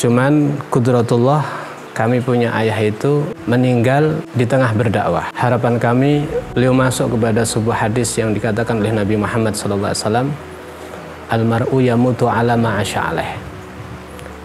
Cuman kudratullah, kami punya ayah itu meninggal di tengah berdakwah. Harapan kami beliau masuk kepada sebuah hadis yang dikatakan oleh Nabi Muhammad SAW, almar'u yamutu ala ma'asya alaih.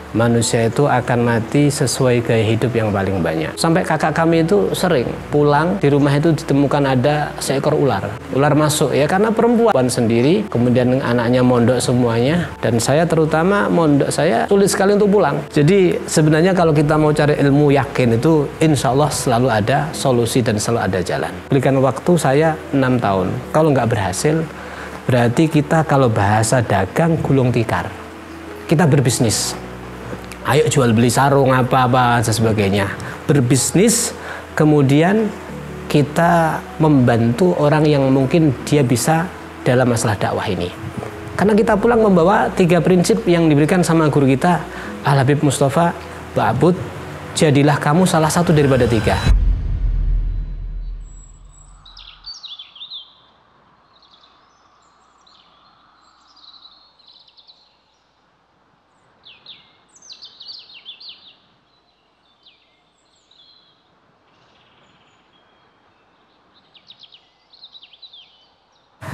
Manusia itu akan mati sesuai gaya hidup yang paling banyak. Sampai kakak kami itu sering pulang, di rumah itu ditemukan ada seekor ular. Ular masuk ya, karena perempuan sendiri, kemudian anaknya mondok semuanya, dan saya terutama mondok saya sulit sekali untuk pulang. Jadi sebenarnya kalau kita mau cari ilmu yakin itu insya Allah selalu ada solusi dan selalu ada jalan. Berikan waktu saya 6 tahun. Kalau nggak berhasil, berarti kita kalau bahasa dagang gulung tikar. Kita berbisnis. Ayo jual beli sarung apa-apa dan sebagainya. Berbisnis, kemudian kita membantu orang yang mungkin dia bisa dalam masalah dakwah ini. Karena kita pulang membawa 3 prinsip yang diberikan sama guru kita, Al-Habib Mustafa, Ba'bud, jadilah kamu salah satu daripada 3.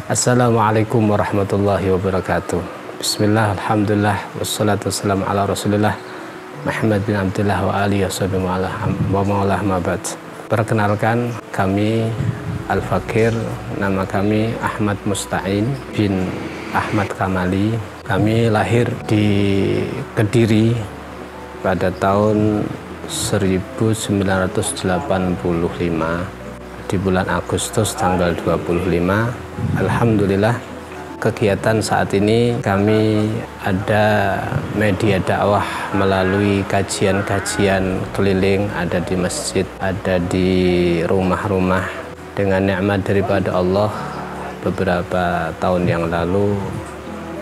Assalamualaikum warahmatullahi wabarakatuh. Bismillah, alhamdulillah, wassalatu wassalamu ala rasulillah Muhammad bin Abdullah wa alihi wa ma'alah ma'bad. Perkenalkan, kami Al-Fakir, nama kami Ahmad Musta'in bin Ahmad Kamali. Kami lahir di Kediri pada tahun 1985 di bulan Agustus tanggal 25. Alhamdulillah, kegiatan saat ini kami ada media dakwah melalui kajian-kajian keliling, ada di masjid, ada di rumah-rumah. Dengan nikmat daripada Allah, beberapa tahun yang lalu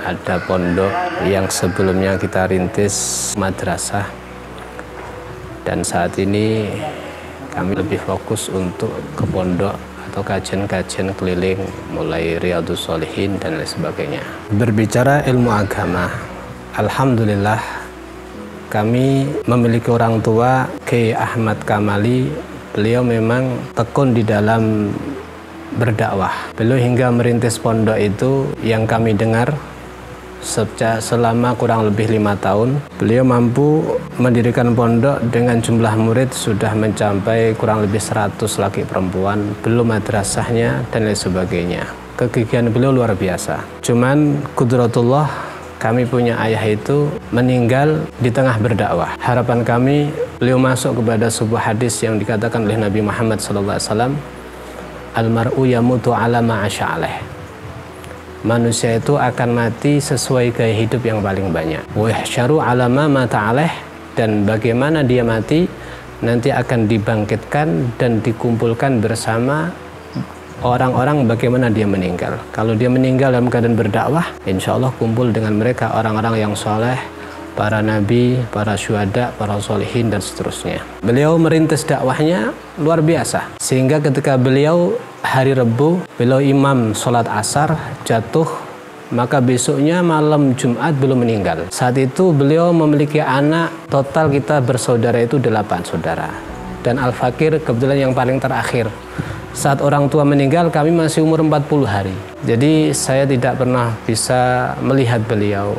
ada pondok yang sebelumnya kita rintis madrasah, dan saat ini kami lebih fokus untuk ke pondok atau kajian-kajian keliling, mulai Riyadhus Shalihin dan lain sebagainya. Berbicara ilmu agama, alhamdulillah kami memiliki orang tua, Kiai Ahmad Kamali. Beliau memang tekun di dalam berdakwah. Beliau hingga merintis pondok itu yang kami dengar selama kurang lebih 5 tahun. Beliau mampu mendirikan pondok dengan jumlah murid sudah mencapai kurang lebih 100 laki perempuan, belum madrasahnya dan lain sebagainya. Kegigihan beliau luar biasa. Cuman kudratullah, kami punya ayah itu meninggal di tengah berdakwah. Harapan kami beliau masuk kepada sebuah hadis yang dikatakan oleh Nabi Muhammad SAW, almar'u yamutu ala ma'asya alaih. Manusia itu akan mati sesuai gaya hidup yang paling banyak. Wa yahsyaru ala ma mata alaih, dan bagaimana dia mati nanti akan dibangkitkan dan dikumpulkan bersama orang-orang bagaimana dia meninggal. Kalau dia meninggal dalam keadaan berdakwah, insya Allah kumpul dengan mereka orang-orang yang soleh, para nabi, para syuhada, para sholihin dan seterusnya. Beliau merintis dakwahnya luar biasa, sehingga ketika beliau hari Rebu, beliau imam sholat asar, jatuh, maka besoknya malam Jumat belum meninggal. Saat itu beliau memiliki anak, total kita bersaudara itu 8 saudara. Dan Al-Fakir kebetulan yang paling terakhir. Saat orang tua meninggal, kami masih umur 40 hari. Jadi saya tidak pernah bisa melihat beliau.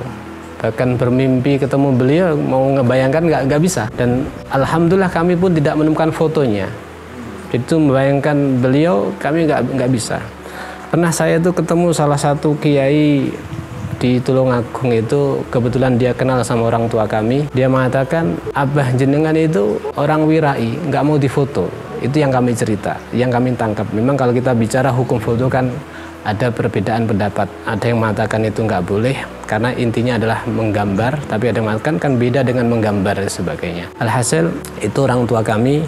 Bahkan bermimpi ketemu beliau, mau ngebayangkan nggak bisa. Dan alhamdulillah kami pun tidak menemukan fotonya. Itu membayangkan beliau, kami nggak bisa. Pernah saya itu ketemu salah satu kiai di Tulungagung itu, kebetulan dia kenal sama orang tua kami. Dia mengatakan, abah jenengan itu orang wirai, nggak mau difoto. Itu yang kami cerita, yang kami tangkap. Memang kalau kita bicara hukum foto kan ada perbedaan pendapat. Ada yang mengatakan itu nggak boleh karena intinya adalah menggambar, tapi ada yang mengatakan kan beda dengan menggambar dan sebagainya. Alhasil itu orang tua kami.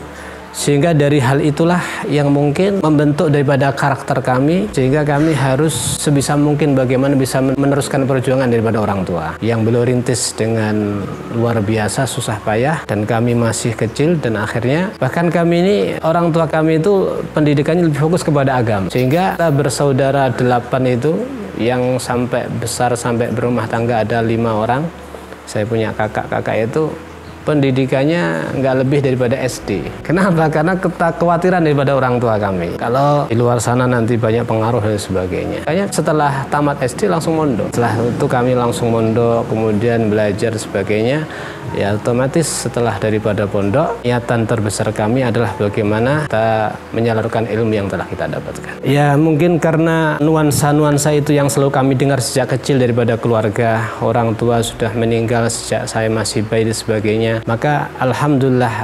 Sehingga dari hal itulah yang mungkin membentuk daripada karakter kami, sehingga kami harus sebisa mungkin bagaimana bisa meneruskan perjuangan daripada orang tua yang beliau rintis dengan luar biasa susah payah, dan kami masih kecil, dan akhirnya bahkan kami ini orang tua kami itu pendidikannya lebih fokus kepada agama, sehingga kita bersaudara 8 itu yang sampai besar sampai berumah tangga ada 5 orang. Saya punya kakak itu pendidikannya nggak lebih daripada SD. Kenapa? Karena kekhawatiran daripada orang tua kami. Kalau di luar sana nanti banyak pengaruh dan sebagainya. Kayaknya setelah tamat SD langsung mondok. Setelah itu kami langsung mondok, kemudian belajar sebagainya. Ya otomatis setelah daripada pondok, niatan terbesar kami adalah bagaimana kita menyalurkan ilmu yang telah kita dapatkan. Ya mungkin karena nuansa-nuansa itu yang selalu kami dengar sejak kecil daripada keluarga, orang tua sudah meninggal sejak saya masih bayi dan sebagainya. Maka alhamdulillah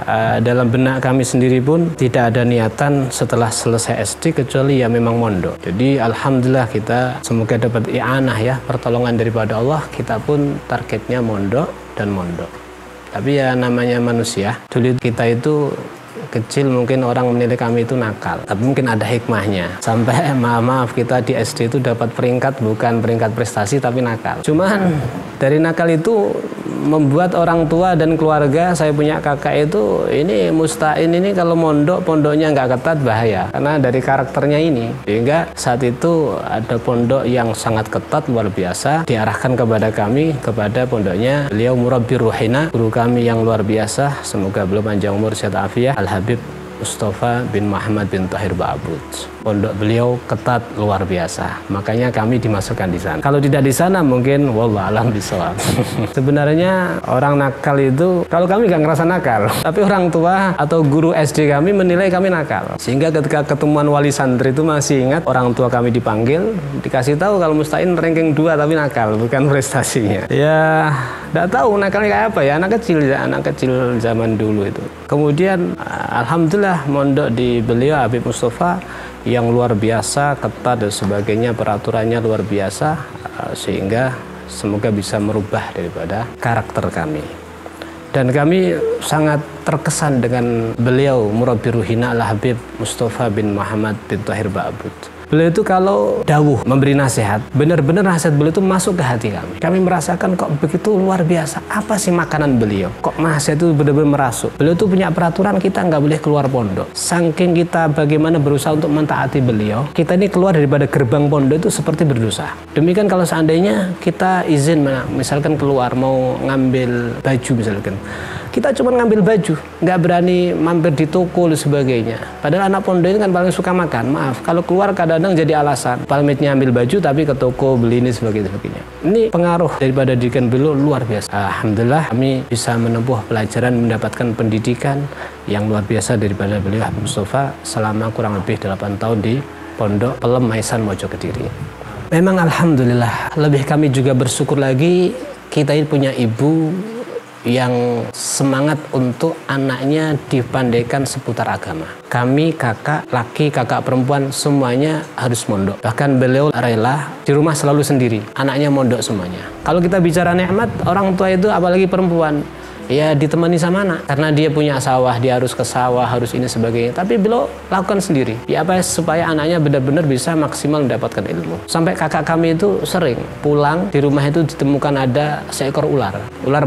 dalam benak kami sendiri pun tidak ada niatan setelah selesai SD kecuali ya memang mondok. Jadi alhamdulillah kita semoga dapat i'anah ya, pertolongan daripada Allah, kita pun targetnya mondok dan mondok. Tapi ya namanya manusia, dulu kita itu kecil mungkin orang menilai kami itu nakal, tapi mungkin ada hikmahnya. Sampai maaf kita di SD itu dapat peringkat, bukan peringkat prestasi tapi nakal. Cuman dari nakal itu membuat orang tua dan keluarga, saya punya kakak itu, ini Musta'in ini kalau mondok, pondoknya nggak ketat bahaya. Karena dari karakternya ini. Sehingga saat itu ada pondok yang sangat ketat, luar biasa. Diarahkan kepada kami, kepada pondoknya beliau Murabbi Ruhina, guru kami yang luar biasa. Semoga beliau panjang umur, sehat afiah. Al-Habib Mustafa bin Muhammad bin Tahir Ba'abud. Pondok beliau ketat luar biasa, makanya kami dimasukkan di sana. Kalau tidak di sana mungkin wallahualam bishawab. Sebenarnya orang nakal itu, kalau kami nggak ngerasa nakal, tapi orang tua atau guru SD kami menilai kami nakal. Sehingga ketika ketemuan wali santri itu masih ingat, orang tua kami dipanggil, dikasih tahu kalau Musta'in ranking 2 tapi nakal, bukan prestasinya. Ya nggak tahu nakalnya kayak apa ya, anak kecil zaman dulu itu. Kemudian alhamdulillah mondok di beliau Habib Mustafa yang luar biasa, ketat dan sebagainya, peraturannya luar biasa, sehingga semoga bisa merubah daripada karakter kami. Dan kami sangat terkesan dengan beliau Murabbi Ruhina Al-Habib Mustafa bin Muhammad bin Tahir Ba'abud. Beliau itu kalau dawuh memberi nasihat, benar-benar nasihat beliau itu masuk ke hati kami. Kami merasakan kok begitu luar biasa. Apa sih makanan beliau? Kok nasihat itu benar-benar merasuk. Beliau itu punya peraturan kita nggak boleh keluar pondok. Saking kita bagaimana berusaha untuk mentaati beliau, kita ini keluar daripada gerbang pondok itu seperti berdosa. Demikian kalau seandainya kita izin, misalkan keluar mau ngambil baju misalkan, kita cuma ngambil baju, nggak berani mampir di toko dan sebagainya. Padahal anak pondok ini kan paling suka makan. Maaf, kalau keluar kadang-kadang jadi alasan. Pamitnya ambil baju tapi ke toko beli ini sebagainya. Ini pengaruh daripada didikan beliau luar biasa. Alhamdulillah kami bisa menempuh pelajaran, mendapatkan pendidikan yang luar biasa daripada beliau Habib Mustafa selama kurang lebih 8 tahun di Pondok Pelem Maisan Mojo Kediri. Memang alhamdulillah, lebih kami juga bersyukur lagi kita ini punya ibu yang semangat untuk anaknya dipandaikan seputar agama. Kami kakak laki, kakak perempuan semuanya harus mondok. Bahkan beliau rela di rumah selalu sendiri, anaknya mondok semuanya. Kalau kita bicara nikmat, orang tua itu apalagi perempuan, ya ditemani sama anak, karena dia punya sawah, dia harus ke sawah, harus ini sebagainya. Tapi beliau lakukan sendiri, ya apa supaya anaknya benar-benar bisa maksimal mendapatkan ilmu. Sampai kakak kami itu sering pulang di rumah itu ditemukan ada seekor ular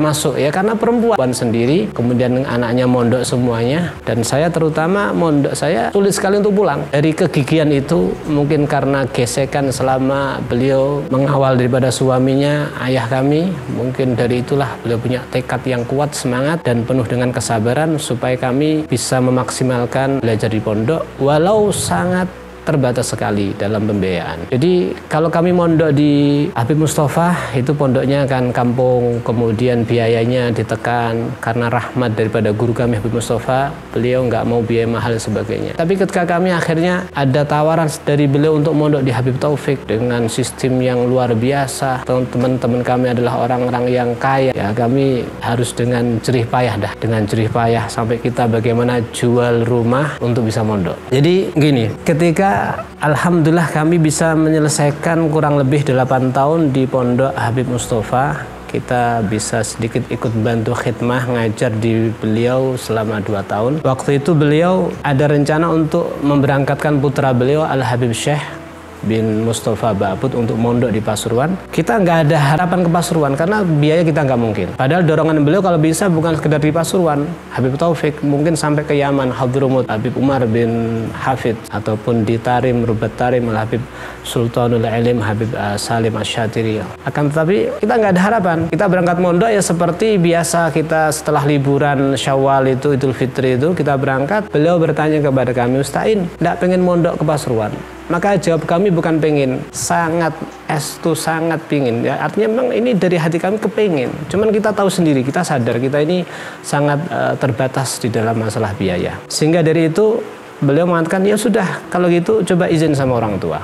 masuk, ya karena perempuan sendiri, kemudian anaknya mondok semuanya, dan saya terutama mondok saya sulit sekali untuk pulang. Dari kegigihan itu mungkin karena gesekan selama beliau mengawal daripada suaminya, ayah kami, mungkin dari itulah beliau punya tekad yang kuat, semangat dan penuh dengan kesabaran supaya kami bisa memaksimalkan belajar di pondok walau sangat terbatas sekali dalam pembiayaan. Jadi kalau kami mondok di Habib Mustafa itu pondoknya kan kampung, kemudian biayanya ditekan karena rahmat daripada guru kami Habib Mustafa, beliau nggak mau biaya mahal dan sebagainya. Tapi ketika kami akhirnya ada tawaran dari beliau untuk mondok di Habib Taufik dengan sistem yang luar biasa, teman-teman kami adalah orang-orang yang kaya, ya kami harus dengan jerih payah sampai kita bagaimana jual rumah untuk bisa mondok. Jadi gini, ketika alhamdulillah kami bisa menyelesaikan kurang lebih 8 tahun di Pondok Habib Mustafa. Kita bisa sedikit ikut bantu khidmah ngajar di beliau selama 2 tahun. Waktu itu beliau ada rencana untuk memberangkatkan putra beliau Al-Habib Syekh bin Mustafa Ba'bud untuk mondok di Pasuruan, kita nggak ada harapan ke Pasuruan karena biaya kita nggak mungkin. Padahal dorongan beliau kalau bisa bukan sekedar di Pasuruan, Habib Taufik mungkin sampai ke Yaman, Hadramut, Habib Umar bin Hafid, ataupun di Tarim, Rubat Tarim, Habib Sultanul Ilim, Habib Salim Asy-Syatiri. Akan tetapi kita nggak ada harapan. Kita berangkat mondok ya seperti biasa kita setelah liburan Syawal itu, Idul Fitri itu kita berangkat. Beliau bertanya kepada kami, Ustain, nggak pengen mondok ke Pasuruan? Maka jawab kami bukan pengen, sangat sangat pingin. Ya, artinya memang ini dari hati kami kepingin. Cuman kita tahu sendiri, kita sadar kita ini sangat terbatas di dalam masalah biaya. Sehingga dari itu beliau mengatakan, ya sudah kalau gitu coba izin sama orang tua.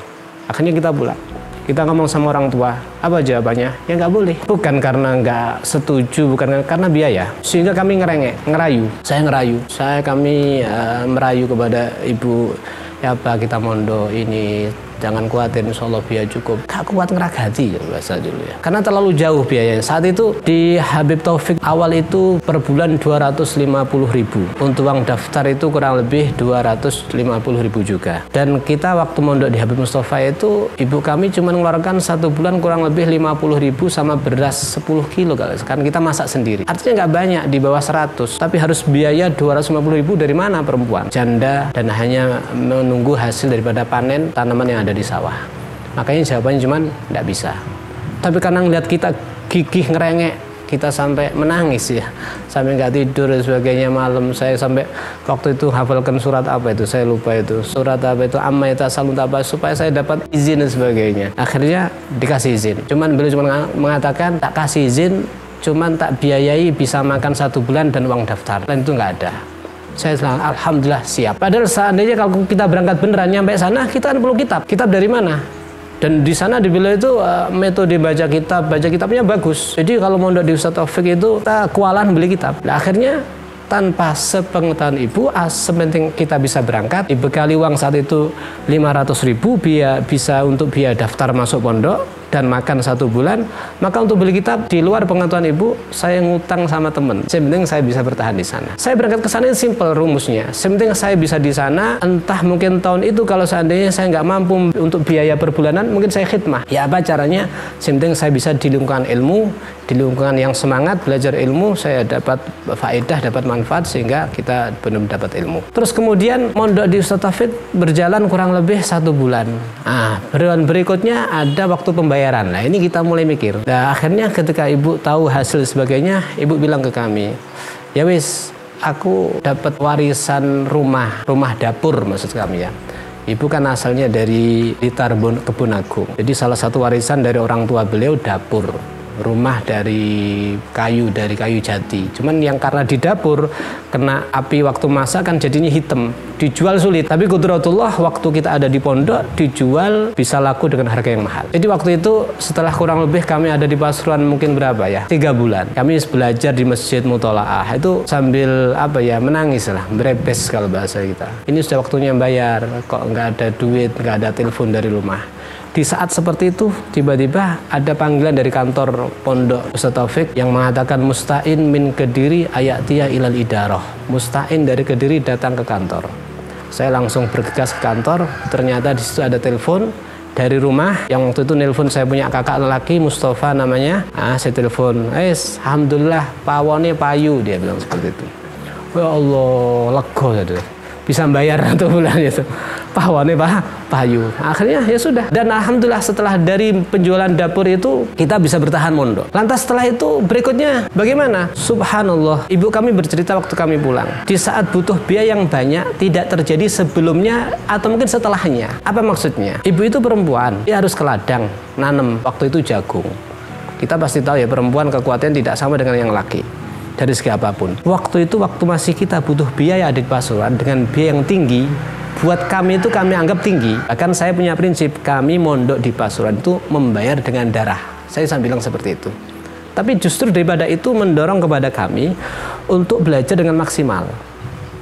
Akhirnya kita pulang. Kita ngomong sama orang tua, apa jawabannya? Ya nggak boleh. Bukan karena nggak setuju, bukan karena biaya. Sehingga kami ngerayu. Kami merayu kepada ibu, ya Pak, kita mondok ini, jangan khawatir, insya Allah biaya cukup. Gak kuat ngeragati ya bahasa dulu ya. Karena terlalu jauh biayanya. Saat itu di Habib Taufik awal itu per bulan 250.000. Untuk uang daftar itu kurang lebih 250.000 juga. Dan kita waktu mondok di Habib Mustafa itu, ibu kami cuma mengeluarkan satu bulan kurang lebih 50.000 sama beras 10 kilo. Kan kita masak sendiri. Artinya nggak banyak, di bawah 100. Tapi harus biaya 250.000 dari mana perempuan? Janda dan hanya menunggu hasil daripada panen tanaman yang ada di sawah. Makanya jawabannya cuman nggak bisa. Tapi karena ngeliat kita gigih ngerengek, kita sampai menangis ya, sampai nggak tidur dan sebagainya. Malam saya sampai waktu itu hafalkan surat apa itu, saya lupa itu surat apa itu, amma yatasalun apa, supaya saya dapat izin dan sebagainya. Akhirnya dikasih izin. Cuman beliau cuma mengatakan tak kasih izin, cuman tak biayai bisa makan 1 bulan dan uang daftar. Dan itu nggak ada. Saya bilang, alhamdulillah siap. Padahal seandainya kalau kita berangkat beneran nyampe sana, kita kan perlu kitab. Kitab dari mana? Dan di sana di beliau itu metode baca kitabnya bagus. Jadi kalau mondok di Ustaz Taufik itu kita kewalahan beli kitab. Nah, akhirnya tanpa sepengetahuan ibu, sepenting kita bisa berangkat, dibekali uang saat itu 500.000 bisa untuk biaya daftar masuk pondok dan makan 1 bulan. Maka untuk beli kitab di luar pengetahuan ibu, saya ngutang sama teman. Sepenting saya bisa bertahan di sana. Saya berangkat ke sana simple rumusnya. Sepenting saya bisa di sana, entah mungkin tahun itu kalau seandainya saya nggak mampu untuk biaya per bulanan, mungkin saya khidmah. Ya apa caranya? Sepenting saya bisa di lingkungan ilmu, di lingkungan yang semangat belajar ilmu, saya dapat faedah, dapat manfaat sehingga kita benar-benar dapat ilmu. Terus kemudian mondok di Ustaz Taufik berjalan kurang lebih 1 bulan. Bulan berikutnya ada waktu pembayaran. Nah ini kita mulai mikir. Nah akhirnya ketika ibu tahu hasil sebagainya, ibu bilang ke kami, ya wis, aku dapat warisan rumah dapur maksud kami ya. Ibu kan asalnya dari Blitar Kebun Agung. Jadi salah satu warisan dari orang tua beliau dapur. Rumah dari kayu jati. Cuman yang karena di dapur kena api waktu masak kan jadinya hitam, dijual sulit. Tapi qudratullah waktu kita ada di pondok dijual bisa laku dengan harga yang mahal. Jadi waktu itu setelah kurang lebih kami ada di Pasuruan mungkin berapa ya, 3 bulan kami belajar di Masjid Mutola'ah. Itu sambil menangis lah, berebes kalau bahasa kita. Ini sudah waktunya bayar, kok nggak ada duit, nggak ada telepon dari rumah. Di saat seperti itu, tiba-tiba ada panggilan dari kantor pondok Ustaz Taufik yang mengatakan Musta'in min Kediri ayatiyah ilal idaroh. Musta'in dari Kediri datang ke kantor. Saya langsung bergegas ke kantor, ternyata di situ ada telepon dari rumah. Yang waktu itu nelpon saya punya kakak lelaki, Mustafa namanya. Saya telepon, alhamdulillah pawone payu, dia bilang seperti itu. Ya Allah, lega ya, bisa bayar 1 bulan itu. Pahwane payu. Akhirnya ya sudah. Dan alhamdulillah setelah dari penjualan dapur itu kita bisa bertahan mondok. Lantas setelah itu berikutnya bagaimana? Subhanallah. Ibu kami bercerita waktu kami pulang. Di saat butuh biaya yang banyak tidak terjadi sebelumnya atau mungkin setelahnya. Apa maksudnya? Ibu itu perempuan. Dia harus ke ladang nanam. Waktu itu jagung. Kita pasti tahu ya perempuan kekuatannya tidak sama dengan yang laki. Dari segi apapun. Waktu itu waktu masih kita butuh biaya di Pasuruan dengan biaya yang tinggi. Buat kami itu kami anggap tinggi. Bahkan saya punya prinsip, kami mondok di Pasuruan itu membayar dengan darah. Saya bilang seperti itu. Tapi justru daripada itu mendorong kepada kami untuk belajar dengan maksimal.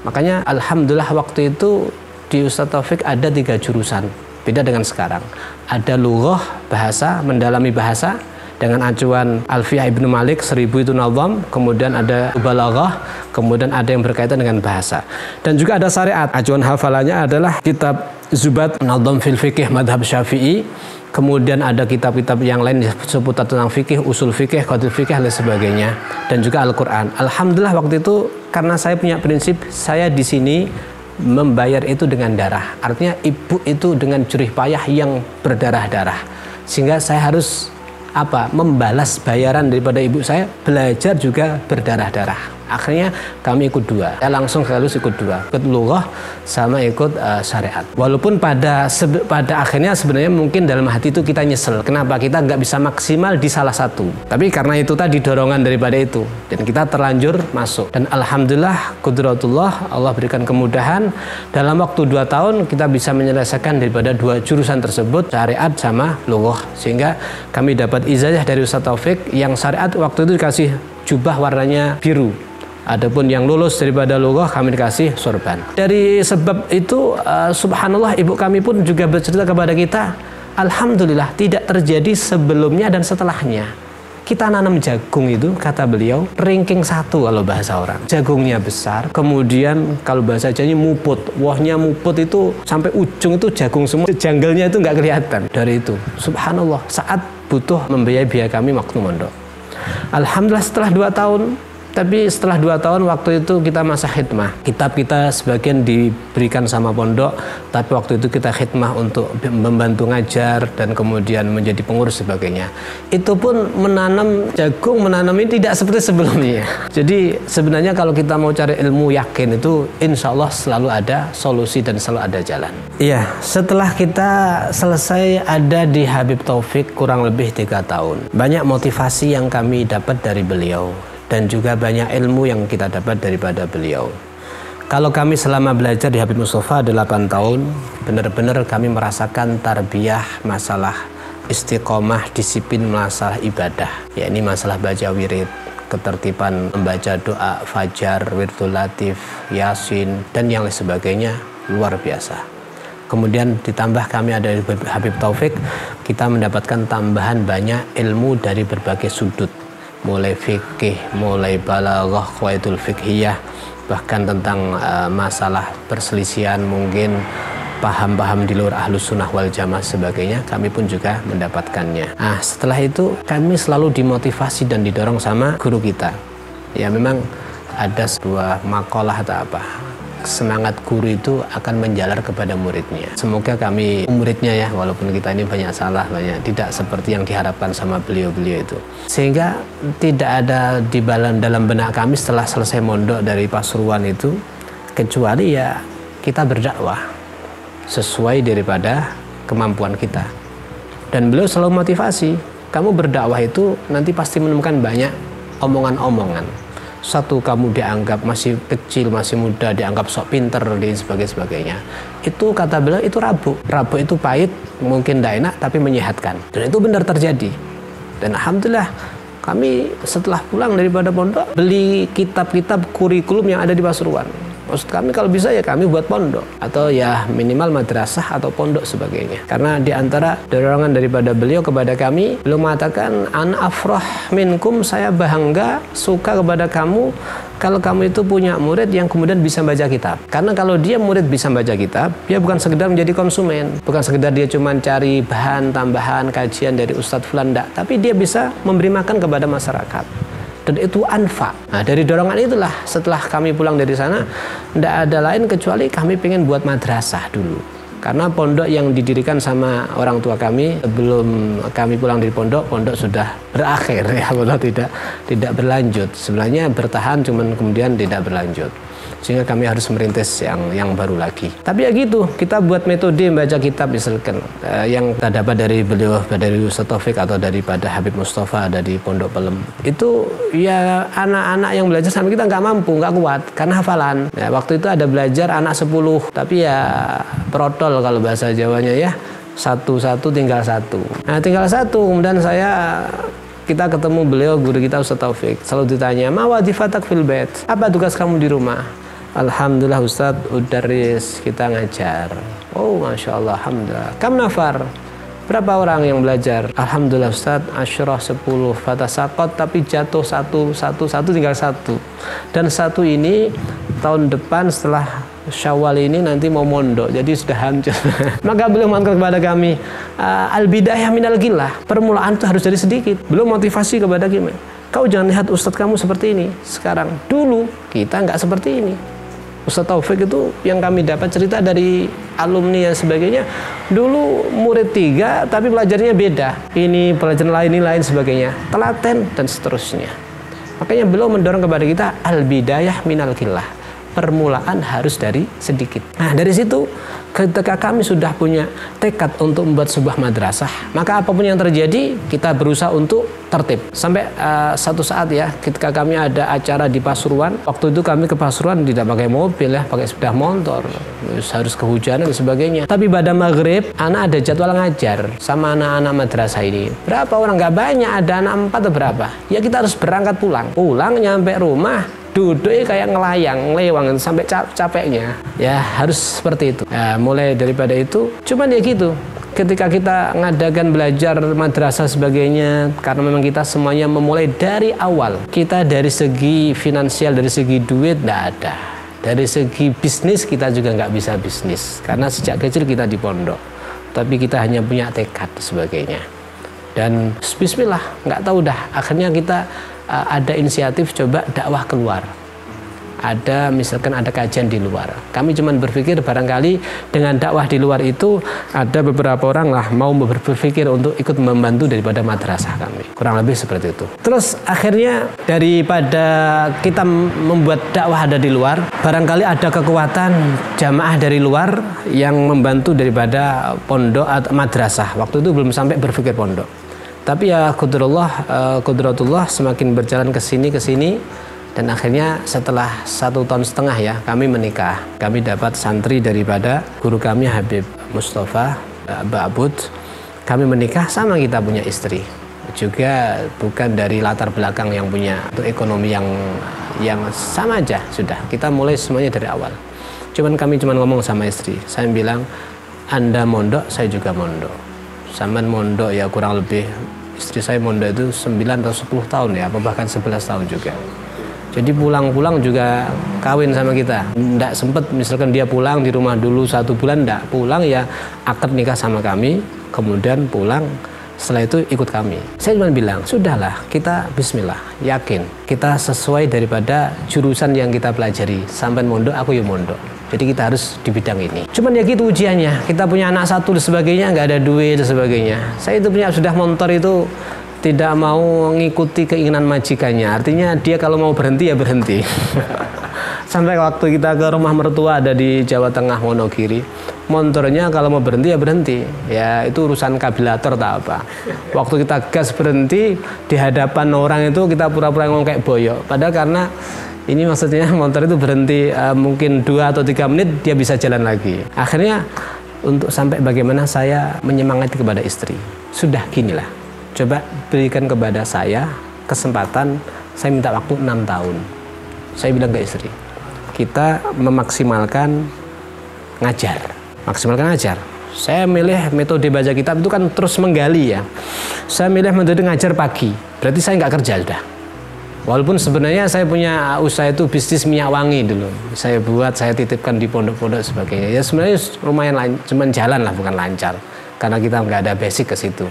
Makanya alhamdulillah waktu itu di Ustaz Taufik ada 3 jurusan. Beda dengan sekarang. Ada lughah, bahasa, mendalami bahasa. Dengan acuan Alfiyah Ibnu Malik 1000 itu nazam, kemudian ada balaghah, kemudian ada yang berkaitan dengan bahasa. Dan juga ada syariat. Acuan hafalannya adalah kitab Zubat Nadham fil Fiqh Madhab Syafi'i. Kemudian ada kitab-kitab yang lain seputar tentang fikih, usul fikih, qawaid fikih dan sebagainya, dan juga Al-Qur'an. Alhamdulillah waktu itu karena saya punya prinsip, saya di sini membayar itu dengan darah. Artinya ibu itu dengan jerih payah yang berdarah-darah. Sehingga saya harus membalas bayaran daripada ibu saya, belajar juga berdarah-darah. Akhirnya kami ikut dua. Saya langsung sekaligus ikut dua, ikut lughah sama ikut syariat. Walaupun pada akhirnya sebenarnya mungkin dalam hati itu kita nyesel. Kenapa kita nggak bisa maksimal di salah satu? Tapi karena itu tadi dorongan daripada itu, dan kita terlanjur masuk. Dan alhamdulillah qudratullah, Allah berikan kemudahan. Dalam waktu 2 tahun kita bisa menyelesaikan daripada 2 jurusan tersebut, syariat sama lughah. Sehingga kami dapat ijazah dari Ustaz Taufik. Yang syariat waktu itu dikasih jubah warnanya biru. Adapun yang lulus daripada lughah kami dikasih sorban. Dari sebab itu subhanallah ibu kami pun juga bercerita kepada kita, alhamdulillah tidak terjadi sebelumnya dan setelahnya. Kita nanam jagung itu, kata beliau, ranking 1 kalau bahasa orang. Jagungnya besar, kemudian kalau bahasa Jawanya muput. Wohnya muput itu sampai ujung itu jagung semua. Janggelnya itu nggak kelihatan. Dari itu, subhanallah, saat butuh membiayai biaya kami waktu mondok. Alhamdulillah setelah 2 tahun, tapi setelah 2 tahun waktu itu kita masa khidmah. Kitab kita sebagian diberikan sama pondok, tapi waktu itu kita khidmah untuk membantu ngajar dan kemudian menjadi pengurus sebagainya. Itu pun menanam jagung, menanam ini tidak seperti sebelumnya. Jadi sebenarnya kalau kita mau cari ilmu yakin itu insya Allah selalu ada solusi dan selalu ada jalan. Iya, setelah kita selesai ada di Habib Taufik kurang lebih 3 tahun. Banyak motivasi yang kami dapat dari beliau. Dan juga banyak ilmu yang kita dapat daripada beliau. Kalau kami selama belajar di Habib Mustafa 8 tahun, benar-benar kami merasakan tarbiyah masalah istiqomah, disiplin masalah ibadah. Ya, ini masalah baca wirid, ketertiban membaca doa fajar, wirdul latif, yasin, dan yang lain sebagainya, luar biasa. Kemudian ditambah kami ada di Habib Taufik, kita mendapatkan tambahan banyak ilmu dari berbagai sudut. Mulai fikih, mulai balaghah, qawaidul fiqhiyah, bahkan tentang masalah perselisihan, mungkin paham-paham di luar ahlus sunnah wal jamaah sebagainya, kami pun juga mendapatkannya. Nah, setelah itu kami selalu dimotivasi dan didorong sama guru kita. Ya, memang ada sebuah makalah atau apa, semangat guru itu akan menjalar kepada muridnya. Semoga kami muridnya ya, walaupun kita ini banyak salah, banyak tidak seperti yang diharapkan sama beliau-beliau itu. Sehingga tidak ada di dalam benak kami setelah selesai mondok dari Pasuruan itu, kecuali ya kita berdakwah sesuai daripada kemampuan kita. Dan beliau selalu motivasi, kamu berdakwah itu nanti pasti menemukan banyak omongan-omongan. Satu, kamu dianggap masih kecil, masih muda, dianggap sok pinter dan sebagainya. Itu kata beliau itu rabuk. Rabuk itu pahit, mungkin tidak enak, tapi menyehatkan. Dan itu benar terjadi. Dan alhamdulillah kami setelah pulang daripada pondok beli kitab-kitab kurikulum yang ada di Pasuruan. Maksud kami kalau bisa ya kami buat pondok atau ya minimal madrasah atau pondok sebagainya. Karena di antara dorongan daripada beliau kepada kami, beliau mengatakan an afrah minkum, saya bangga suka kepada kamu kalau kamu itu punya murid yang kemudian bisa baca kitab. Karena kalau dia murid bisa baca kitab, dia bukan sekedar menjadi konsumen, bukan sekedar dia cuma cari bahan tambahan kajian dari Ustadz Fulan, tapi dia bisa memberi makan kepada masyarakat. Dan itu anfa. Nah, dari dorongan itulah setelah kami pulang dari sana, tidak ada lain kecuali kami pengen buat madrasah dulu. Karena pondok yang didirikan sama orang tua kami sebelum kami pulang dari pondok sudah berakhir ya, pondok tidak berlanjut. Sebenarnya bertahan, cuman kemudian tidak berlanjut. Sehingga kami harus merintis yang baru lagi. Tapi ya gitu, kita buat metode membaca kitab misalkan yang kita dapat dari beliau, dari Ustaz Taufik atau daripada Habib Mustafa dari Pondok Pelem. Itu ya anak-anak yang belajar sama kita nggak mampu, nggak kuat karena hafalan. Ya, waktu itu ada belajar anak 10, tapi ya protol kalau bahasa Jawanya ya, satu tinggal 1. Nah, tinggal 1, kemudian kita ketemu beliau, guru kita Ustaz Taufik. Selalu ditanya, ma wadifatak fil bait? Apa tugas kamu di rumah? Alhamdulillah Ustaz, udaris, kita ngajar. Oh, Masya Allah, Alhamdulillah. Kam nafar? Berapa orang yang belajar? Alhamdulillah Ustaz, asyurah 10, fatasakot, tapi jatuh satu tinggal 1. Dan 1 ini tahun depan setelah Syawal ini nanti mau mondok, jadi sudah hancur. Maka beliau mengatakan kepada kami, al-bidayah minal ghillah, permulaan itu harus dari sedikit. Belum motivasi kepada kami, kau jangan lihat ustadz kamu seperti ini sekarang. Dulu kita nggak seperti ini. Ustadz Taufik itu yang kami dapat cerita dari alumni dan sebagainya, dulu murid 3 tapi pelajarnya beda. Ini pelajaran lain, ini lain sebagainya, telaten dan seterusnya. Makanya beliau mendorong kepada kita al-bidayah minal ghillah, permulaan harus dari sedikit. Nah, dari situ ketika kami sudah punya tekad untuk membuat sebuah madrasah, maka apapun yang terjadi kita berusaha untuk tertib. Sampai satu saat ya, ketika kami ada acara di Pasuruan, waktu itu kami ke Pasuruan tidak pakai mobil ya, pakai sepeda motor, harus kehujanan dan sebagainya. Tapi pada maghrib, anak ada jadwal ngajar sama anak-anak madrasah ini. Berapa orang? Nggak banyak, ada anak 4 atau berapa. Ya kita harus berangkat pulang. Pulang nyampe rumah, duduk kayak ngelayang, ngelewang sampai capeknya. Ya harus seperti itu. Ya, mulai daripada itu, cuman ya gitu. Ketika kita ngadakan belajar madrasah sebagainya, karena memang kita semuanya memulai dari awal. Kita dari segi finansial, dari segi duit tidak ada. Dari segi bisnis kita juga nggak bisa bisnis, karena sejak kecil kita di pondok. Tapi kita hanya punya tekad sebagainya. Dan bismillah, nggak tahu dah. Akhirnya kita ada inisiatif coba dakwah keluar. Ada misalkan ada kajian di luar. Kami cuma berpikir barangkali dengan dakwah di luar itu ada beberapa orang lah mau berpikir untuk ikut membantu daripada madrasah kami. Kurang lebih seperti itu. Terus akhirnya daripada kita membuat dakwah ada di luar, barangkali ada kekuatan jamaah dari luar yang membantu daripada pondok atau madrasah. Waktu itu belum sampai berpikir pondok. Tapi ya qudratullah semakin berjalan ke sini dan akhirnya setelah 1,5 tahun ya kami menikah. Kami dapat santri daripada guru kami Habib Mustafa Ba'bud. Kami menikah sama kita punya istri. Juga bukan dari latar belakang yang punya untuk ekonomi yang sama aja sudah. Kita mulai semuanya dari awal. Cuman kami ngomong sama istri. Saya bilang, Anda mondok, saya juga mondok. Saman mondok ya kurang lebih, istri saya mondok itu 9 atau 10 tahun ya, bahkan 11 tahun juga. Jadi pulang-pulang juga kawin sama kita. Nggak sempet misalkan dia pulang di rumah dulu 1 bulan, nggak pulang ya akad nikah sama kami, kemudian pulang, setelah itu ikut kami. Saya cuma bilang, sudahlah kita bismillah, yakin kita sesuai daripada jurusan yang kita pelajari. Sampai mondok, aku ya mondok. Jadi kita harus di bidang ini. Cuman ya gitu ujiannya. Kita punya anak 1 dan sebagainya, nggak ada duit dan sebagainya. Saya itu punya sudah motor itu tidak mau mengikuti keinginan majikannya. Artinya dia kalau mau berhenti ya berhenti. Sampai waktu kita ke rumah mertua ada di Jawa Tengah Wonogiri, motornya kalau mau berhenti ya berhenti. Ya itu urusan kabilator tak apa. Waktu kita gas berhenti di hadapan orang itu kita pura-pura ngomong kayak boyok. Padahal karena ini maksudnya motor itu berhenti mungkin 2 atau 3 menit dia bisa jalan lagi. Akhirnya untuk sampai bagaimana saya menyemangati kepada istri. Sudah ginilah. Coba berikan kepada saya kesempatan, saya minta waktu 6 tahun. Saya bilang ke istri, kita memaksimalkan ngajar. Maksimalkan ngajar. Saya milih metode baca kitab itu kan terus menggali ya. Saya milih metode ngajar pagi. Berarti saya nggak kerja sudah. Walaupun sebenarnya saya punya usaha itu bisnis minyak wangi dulu. Saya buat, saya titipkan di pondok-pondok sebagainya. Ya sebenarnya lumayan cuman jalan lah, bukan lancar. Karena kita nggak ada basic ke situ.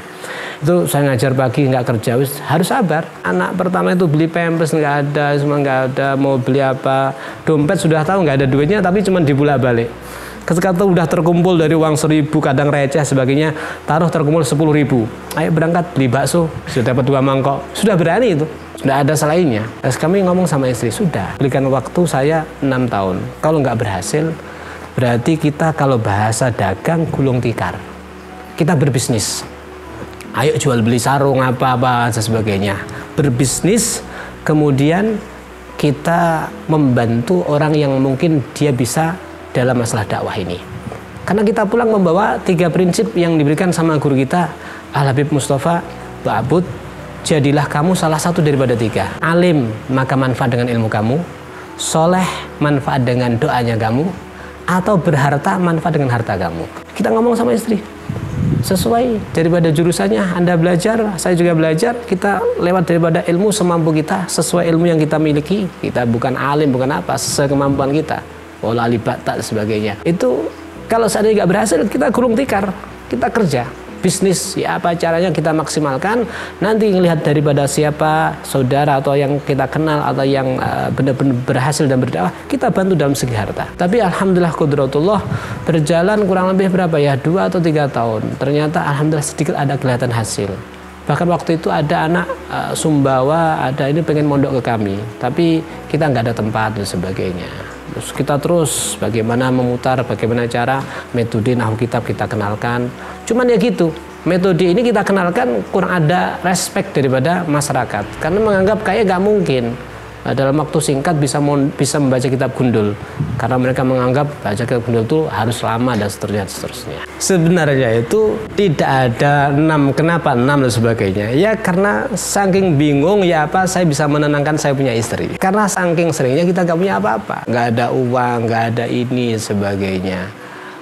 Itu saya ngajar pagi nggak kerja, harus sabar. Anak pertama itu beli pampers nggak ada, semua nggak ada. Mau beli apa, dompet sudah tahu nggak ada duitnya, tapi cuma dibulak-balik. Ketika itu udah terkumpul dari uang 1.000, kadang receh sebagainya, taruh terkumpul 10.000. Ayo berangkat beli bakso, sudah dapat 2 mangkok, sudah berani itu. Sudah ada selainnya. Terus kami ngomong sama istri, sudah berikan waktu saya 6 tahun. Kalau nggak berhasil, berarti kita kalau bahasa dagang gulung tikar. Kita berbisnis. Ayo jual beli sarung apa-apa dan sebagainya. Berbisnis, kemudian kita membantu orang yang mungkin dia bisa dalam masalah dakwah ini. Karena kita pulang membawa 3 prinsip yang diberikan sama guru kita, Al Habib Mustafa Ba'bud. Jadilah kamu salah satu daripada 3. Alim, maka manfaat dengan ilmu kamu. Soleh, manfaat dengan doanya kamu. Atau berharta, manfaat dengan harta kamu. Kita ngomong sama istri, sesuai daripada jurusannya, Anda belajar, saya juga belajar, kita lewat daripada ilmu semampu kita, sesuai ilmu yang kita miliki. Kita bukan alim, bukan apa, sesuai kemampuan kita. wala alibata dan sebagainya. Itu kalau seandainya nggak berhasil, kita gulung tikar, kita kerja. Bisnis ya apa caranya kita maksimalkan, nanti ngelihat daripada siapa saudara atau yang kita kenal atau yang benar-benar berhasil dan berdakwah, kita bantu dalam segi harta. Tapi alhamdulillah qudratullah berjalan kurang lebih berapa ya, 2 atau 3 tahun, ternyata alhamdulillah sedikit ada kelihatan hasil. Bahkan waktu itu ada anak Sumbawa, ada ini pengen mondok ke kami, tapi kita nggak ada tempat dan sebagainya. Terus kita terus bagaimana memutar, bagaimana cara metode nahwu kitab kita kenalkan. Cuman ya gitu, metode ini kita kenalkan kurang ada respect daripada masyarakat, karena menganggap kayak nggak mungkin dalam waktu singkat bisa membaca kitab gundul, karena mereka menganggap baca kitab gundul itu harus lama dan seterusnya. Sebenarnya itu tidak ada 6, kenapa 6 dan sebagainya. Ya karena saking bingung ya apa saya bisa menenangkan saya punya istri. Karena saking seringnya kita nggak punya apa-apa, nggak ada uang, nggak ada ini sebagainya.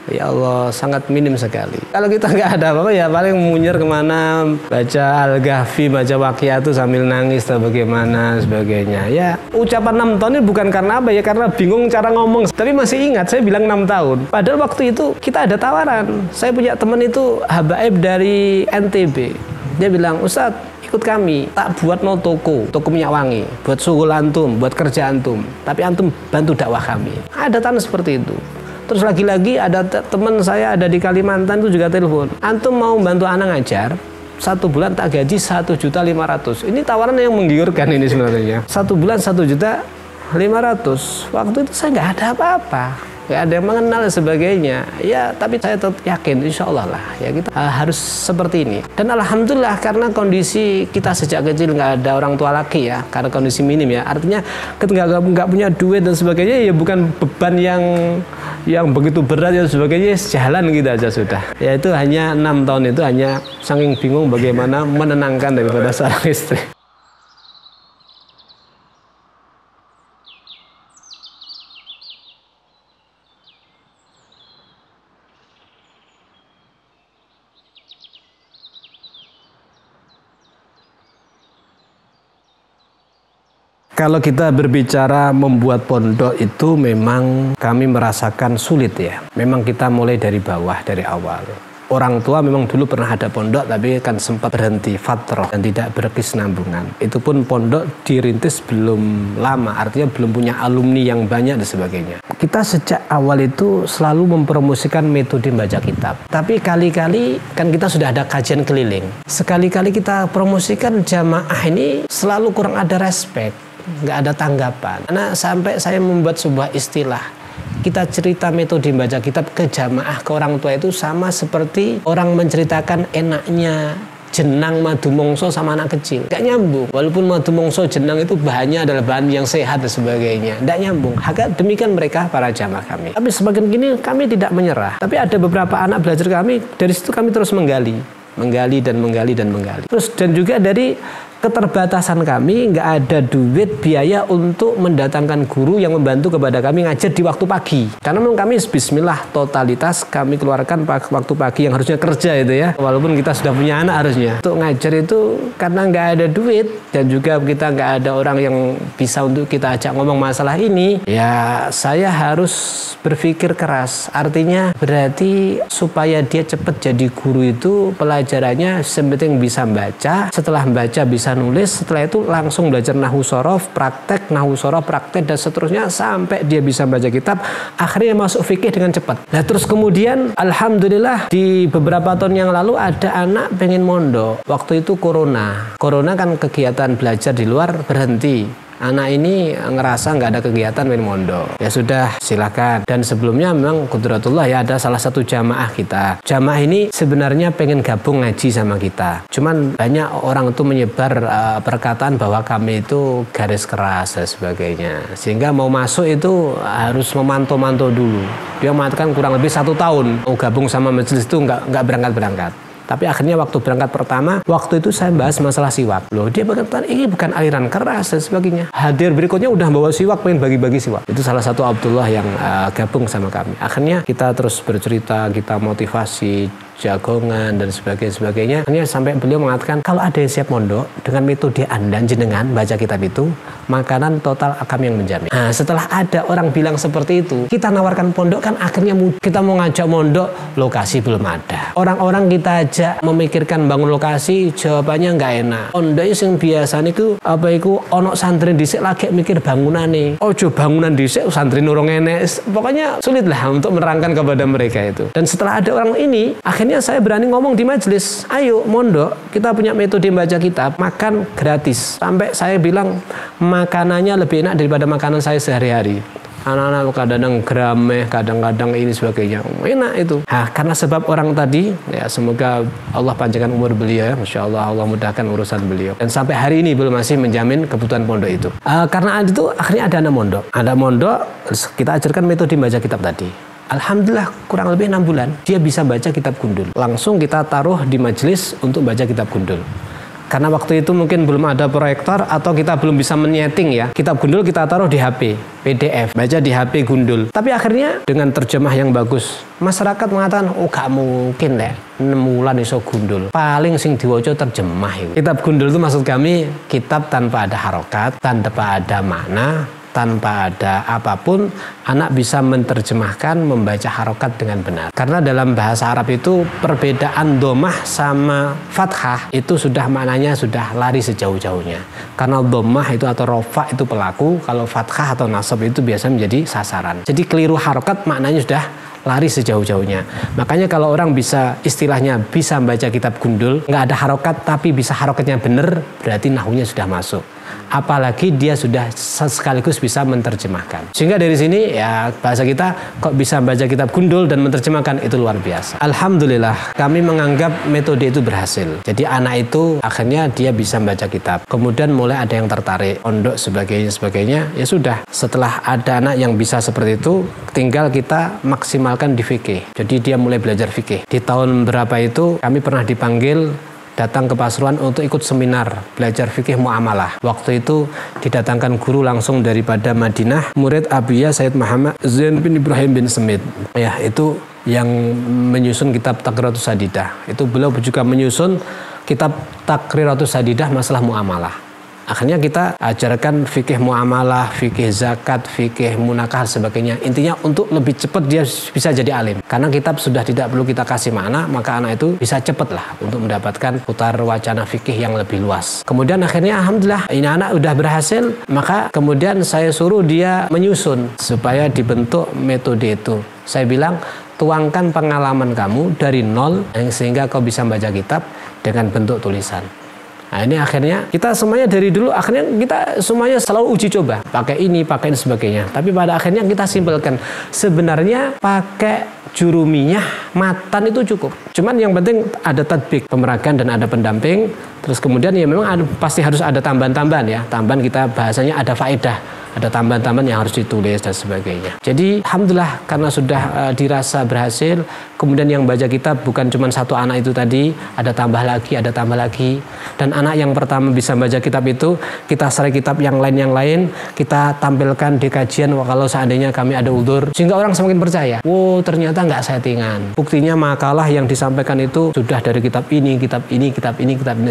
Ya Allah, sangat minim sekali. Kalau kita nggak ada apa-apa ya paling munyer kemana, baca Al-Kahfi, baca Waqiatu sambil nangis atau bagaimana sebagainya. Ya ucapan 6 tahun ini bukan karena apa ya, karena bingung cara ngomong. Tapi masih ingat saya bilang 6 tahun. Padahal waktu itu kita ada tawaran. Saya punya teman itu habaib dari NTB. Dia bilang, Ustadz ikut kami, tak buat no toko minyak wangi, buat suhul antum, buat kerja antum. Tapi antum bantu dakwah kami. Ada tanah seperti itu. Terus lagi-lagi ada teman saya ada di Kalimantan itu juga telepon, antum mau bantu anak ngajar, 1 bulan tak gaji 1.500.000. Ini tawaran yang menggiurkan ini sebenarnya. 1 bulan 1.500.000. Waktu itu saya nggak ada apa-apa, nggak ada yang mengenal dan sebagainya. Ya tapi saya tetap yakin insya Allah lah ya kita harus seperti ini. Dan alhamdulillah karena kondisi kita sejak kecil nggak ada orang tua lagi ya, karena kondisi minim ya. Artinya ketika nggak punya duit dan sebagainya ya bukan beban yang begitu berat dan sebagainya, jalan gitu aja sudah. Ya itu hanya 6 tahun itu hanya saking bingung bagaimana menenangkan daripada seorang istri. Kalau kita berbicara membuat pondok itu memang kami merasakan sulit ya. Memang kita mulai dari bawah, dari awal. Orang tua memang dulu pernah ada pondok tapi kan sempat berhenti fatrah dan tidak berkesinambungan. Itu pun pondok dirintis belum lama, artinya belum punya alumni yang banyak dan sebagainya. Kita sejak awal itu selalu mempromosikan metode baca kitab. Tapi kali-kali kan kita sudah ada kajian keliling. Sekali-kali kita promosikan jamaah ini selalu kurang ada respect. Nggak ada tanggapan. Karena sampai saya membuat sebuah istilah, kita cerita metode baca kitab ke jamaah, ke orang tua itu sama seperti orang menceritakan enaknya jenang madu mongso sama anak kecil. Nggak nyambung. Walaupun madu mongso jenang itu bahannya adalah bahan yang sehat dan sebagainya, nggak nyambung. Agak demikian mereka para jamaah kami. Tapi semakin gini kami tidak menyerah. Tapi ada beberapa anak belajar kami, dari situ kami terus menggali dan menggali. Terus dan juga dari keterbatasan kami, nggak ada duit biaya untuk mendatangkan guru yang membantu kepada kami ngajar di waktu pagi. Karena memang kami bismillah totalitas kami keluarkan waktu pagi yang harusnya kerja itu ya. Walaupun kita sudah punya anak harusnya. Untuk ngajar itu karena nggak ada duit dan juga kita nggak ada orang yang bisa untuk kita ajak ngomong masalah ini. Ya saya harus berpikir keras. Artinya berarti supaya dia cepat jadi guru itu pelajarannya sepenting bisa baca. Setelah baca bisa nulis, setelah itu langsung belajar nahwu shorof, praktek nahwu shorof, praktek dan seterusnya sampai dia bisa baca kitab, akhirnya masuk fikih dengan cepat. Nah terus kemudian alhamdulillah di beberapa tahun yang lalu ada anak pengen mondok. Waktu itu corona kan kegiatan belajar di luar berhenti. Anak ini ngerasa nggak ada kegiatan main mondok. Ya sudah silakan. Dan sebelumnya memang qudratullah ya ada salah satu jamaah kita. Jamaah ini sebenarnya pengen gabung ngaji sama kita. Cuman banyak orang itu menyebar perkataan bahwa kami itu garis keras dan sebagainya. Sehingga mau masuk itu harus memantau-mantau dulu. Dia mengatakan kurang lebih 1 tahun mau gabung sama majelis itu nggak berangkat. Tapi akhirnya waktu berangkat pertama, waktu itu saya bahas masalah siwak. Loh, dia berkata, ini bukan aliran keras dan sebagainya. Hadir berikutnya udah bawa siwak, pengen bagi-bagi siwak. Itu salah satu Abdullah yang gabung sama kami. Akhirnya kita terus bercerita, kita motivasi, jagongan dan sebagainya. Akhirnya sampai beliau mengatakan kalau ada yang siap mondok dengan metode Anda jenengan baca kitab itu, makanan total kami yang menjamin. Nah, setelah ada orang bilang seperti itu, kita nawarkan pondok kan akhirnya kita mau ngajak mondok, lokasi belum ada. Orang-orang kita ajak memikirkan bangun lokasi, jawabannya nggak enak. Pondok yang biasa niku apa iku ono santri dhisik lagi mikir bangunane. Ojo bangunan dhisik santri nurung enek. Pokoknya sulit lah untuk menerangkan kepada mereka itu. Dan setelah ada orang ini, akhirnya saya berani ngomong di majelis, ayo mondok, kita punya metode baca kitab, makan gratis. Sampai saya bilang makanannya lebih enak daripada makanan saya sehari-hari. Anak-anak kadang-kadang grameh, kadang-kadang ini sebagainya. Enak itu. Nah, karena sebab orang tadi, ya semoga Allah panjangkan umur beliau, Masya Allah, Allah mudahkan urusan beliau. Dan sampai hari ini belum masih menjamin kebutuhan pondok itu. Karena itu akhirnya ada anak mondok. Ada mondok, kita ajarkan metode baca kitab tadi. Alhamdulillah kurang lebih 6 bulan dia bisa baca kitab gundul. Langsung kita taruh di majelis untuk baca kitab gundul. Karena waktu itu mungkin belum ada proyektor atau kita belum bisa menyeting ya. Kitab gundul kita taruh di HP, PDF, baca di HP gundul. Tapi akhirnya dengan terjemah yang bagus, masyarakat mengatakan, oh gak mungkin deh 6 bulan iso gundul. Paling sing diwaca terjemah itu. Kitab gundul itu maksud kami kitab tanpa ada harokat, tanpa ada makna, tanpa ada apapun, anak bisa menerjemahkan, membaca harokat dengan benar. Karena dalam bahasa Arab itu perbedaan domah sama fathah itu sudah maknanya sudah lari sejauh-jauhnya. Karena domah itu atau rofa itu pelaku, kalau fathah atau nasab itu biasa menjadi sasaran. Jadi keliru harokat maknanya sudah lari sejauh-jauhnya. Makanya kalau orang bisa istilahnya bisa membaca kitab gundul, nggak ada harokat tapi bisa harokatnya benar, berarti nahunya sudah masuk. Apalagi dia sudah sekaligus bisa menerjemahkan. Sehingga dari sini ya bahasa kita kok bisa baca kitab gundul dan menerjemahkan itu luar biasa. Alhamdulillah kami menganggap metode itu berhasil. Jadi anak itu akhirnya dia bisa membaca kitab. Kemudian mulai ada yang tertarik, pondok sebagainya. Ya sudah, setelah ada anak yang bisa seperti itu, tinggal kita maksimalkan di fikih. Jadi dia mulai belajar fikih. Di tahun berapa itu kami pernah dipanggil datang ke Pasuruan untuk ikut seminar belajar fikih muamalah. Waktu itu didatangkan guru langsung daripada Madinah, murid Abiyah Sayyid Muhammad Zain bin Ibrahim bin Semit. Ya, itu yang menyusun kitab Taqriratus Sadidah. Itu beliau juga menyusun kitab Taqriratus Sadidah masalah muamalah. Akhirnya kita ajarkan fikih muamalah, fikih zakat, fikih munakah, sebagainya. Intinya untuk lebih cepat dia bisa jadi alim. Karena kitab sudah tidak perlu kita kasih makna, maka anak itu bisa cepat lah untuk mendapatkan putar wacana fikih yang lebih luas. Kemudian akhirnya alhamdulillah ini anak udah berhasil, maka kemudian saya suruh dia menyusun supaya dibentuk metode itu. Saya bilang, tuangkan pengalaman kamu dari nol sehingga kau bisa baca kitab dengan bentuk tulisan. Nah ini akhirnya kita semuanya dari dulu akhirnya kita semuanya selalu uji coba pakai ini sebagainya. Tapi pada akhirnya kita simpelkan sebenarnya pakai jurumiyah matan itu cukup. Cuman yang penting ada tadbik, pemeragan dan ada pendamping. Terus kemudian ya memang pasti harus ada tambahan-tambahan ya. Tambahan kita bahasanya ada faedah, ada tambahan-tambahan yang harus ditulis dan sebagainya. Jadi alhamdulillah karena sudah dirasa berhasil. Kemudian yang baca kitab bukan cuma satu anak itu tadi, ada tambah lagi. Dan anak yang pertama bisa baca kitab itu kita share kitab yang lain, kita tampilkan di kajian kalau seandainya kami ada udzur, sehingga orang semakin percaya. Wow, ternyata nggak settingan. Buktinya makalah yang disampaikan itu sudah dari kitab ini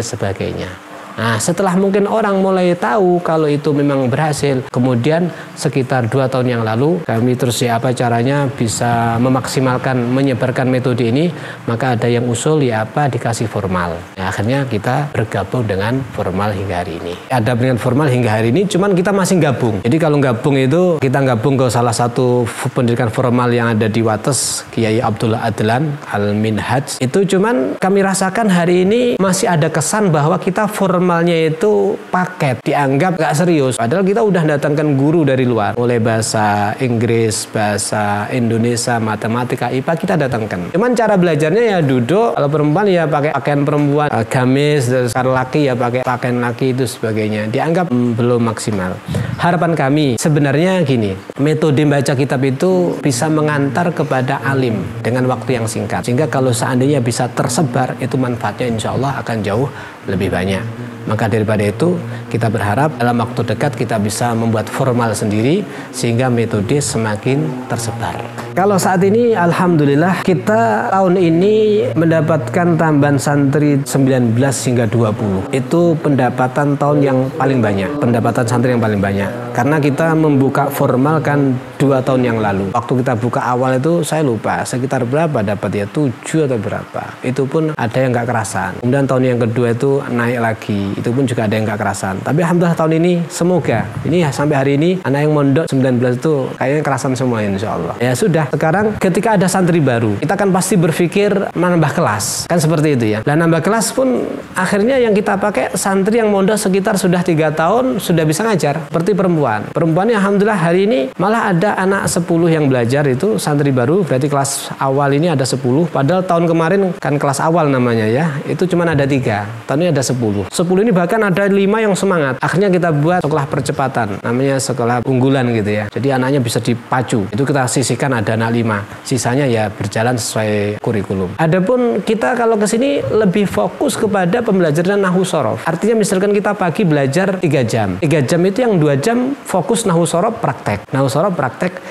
sebagainya. Nah, setelah mungkin orang mulai tahu kalau itu memang berhasil, kemudian sekitar 2 tahun yang lalu kami terus caranya bisa memaksimalkan menyebarkan metode ini, maka ada yang usul dikasih formal. Nah, akhirnya kita bergabung dengan formal hingga hari ini. Ada dengan formal hingga hari ini, cuman kita masih gabung. Jadi kalau gabung itu kita gabung ke salah satu pendidikan formal yang ada di Wates, Kiai Abdullah Adlan Al-Minhaj. Itu cuman kami rasakan hari ini masih ada kesan bahwa kita formalnya itu paket, dianggap gak serius. Padahal kita udah datangkan guru dari luar, mulai bahasa Inggris, bahasa Indonesia, matematika, IPA kita datangkan. Cuman cara belajarnya ya duduk, kalau perempuan ya pakai pakaian perempuan, gamis, kalau laki ya pakai pakaian laki itu sebagainya. Dianggap belum maksimal. Harapan kami sebenarnya gini, metode baca kitab itu bisa mengantar kepada alim dengan waktu yang singkat. Sehingga kalau seandainya bisa tersebar, itu manfaatnya insya Allah akan jauh lebih banyak. Maka daripada itu kita berharap dalam waktu dekat kita bisa membuat formal sendiri sehingga metode semakin tersebar. Kalau saat ini alhamdulillah kita tahun ini mendapatkan tambahan santri 19 hingga 20. Itu pendapatan tahun yang paling banyak. Pendapatan santri yang paling banyak. Karena kita membuka formal kan 2 tahun yang lalu. Waktu kita buka awal itu saya lupa sekitar berapa dapat ya, 7 atau berapa. Itu pun ada yang nggak kerasan. Kemudian tahun yang kedua itu naik lagi. Itu pun juga ada yang nggak kerasan. Tapi alhamdulillah tahun ini semoga ini sampai hari ini anak yang mondok 19 itu kayaknya kerasan semua insya Allah. Ya sudah, sekarang ketika ada santri baru kita kan pasti berpikir menambah kelas. Kan seperti itu ya. Dan nambah kelas pun akhirnya yang kita pakai santri yang mondok sekitar sudah 3 tahun sudah bisa ngajar. Seperti perempuannya alhamdulillah hari ini malah ada anak 10 yang belajar itu santri baru, berarti kelas awal ini ada 10, padahal tahun kemarin kan kelas awal namanya ya, itu cuma ada 3, tahun ini ada 10 ini bahkan ada 5 yang semangat. Akhirnya kita buat sekolah percepatan, namanya sekolah unggulan gitu ya, jadi anaknya bisa dipacu, itu kita sisihkan ada anak 5, sisanya ya berjalan sesuai kurikulum. Adapun kita kalau kesini lebih fokus kepada pembelajaran nahwu shorof, artinya misalkan kita pagi belajar 3 jam itu yang 2 jam fokus nahwu shorof praktek,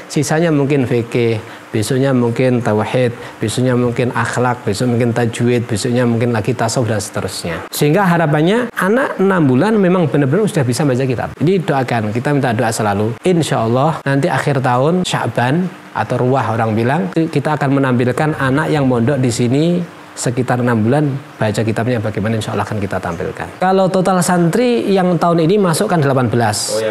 sisanya mungkin fikih, besoknya mungkin tauhid, besoknya mungkin akhlak, besok mungkin tajwid, besoknya mungkin lagi tasawuf dan seterusnya. Sehingga harapannya anak 6 bulan memang benar-benar sudah bisa baca kitab. Ini doakan, kita minta doa selalu. Insya Allah nanti akhir tahun Sya'ban atau Ruwah orang bilang, kita akan menampilkan anak yang mondok di sini sekitar 6 bulan baca kitabnya bagaimana, insya Allah akan kita tampilkan. Kalau total santri yang tahun ini masuk kan 18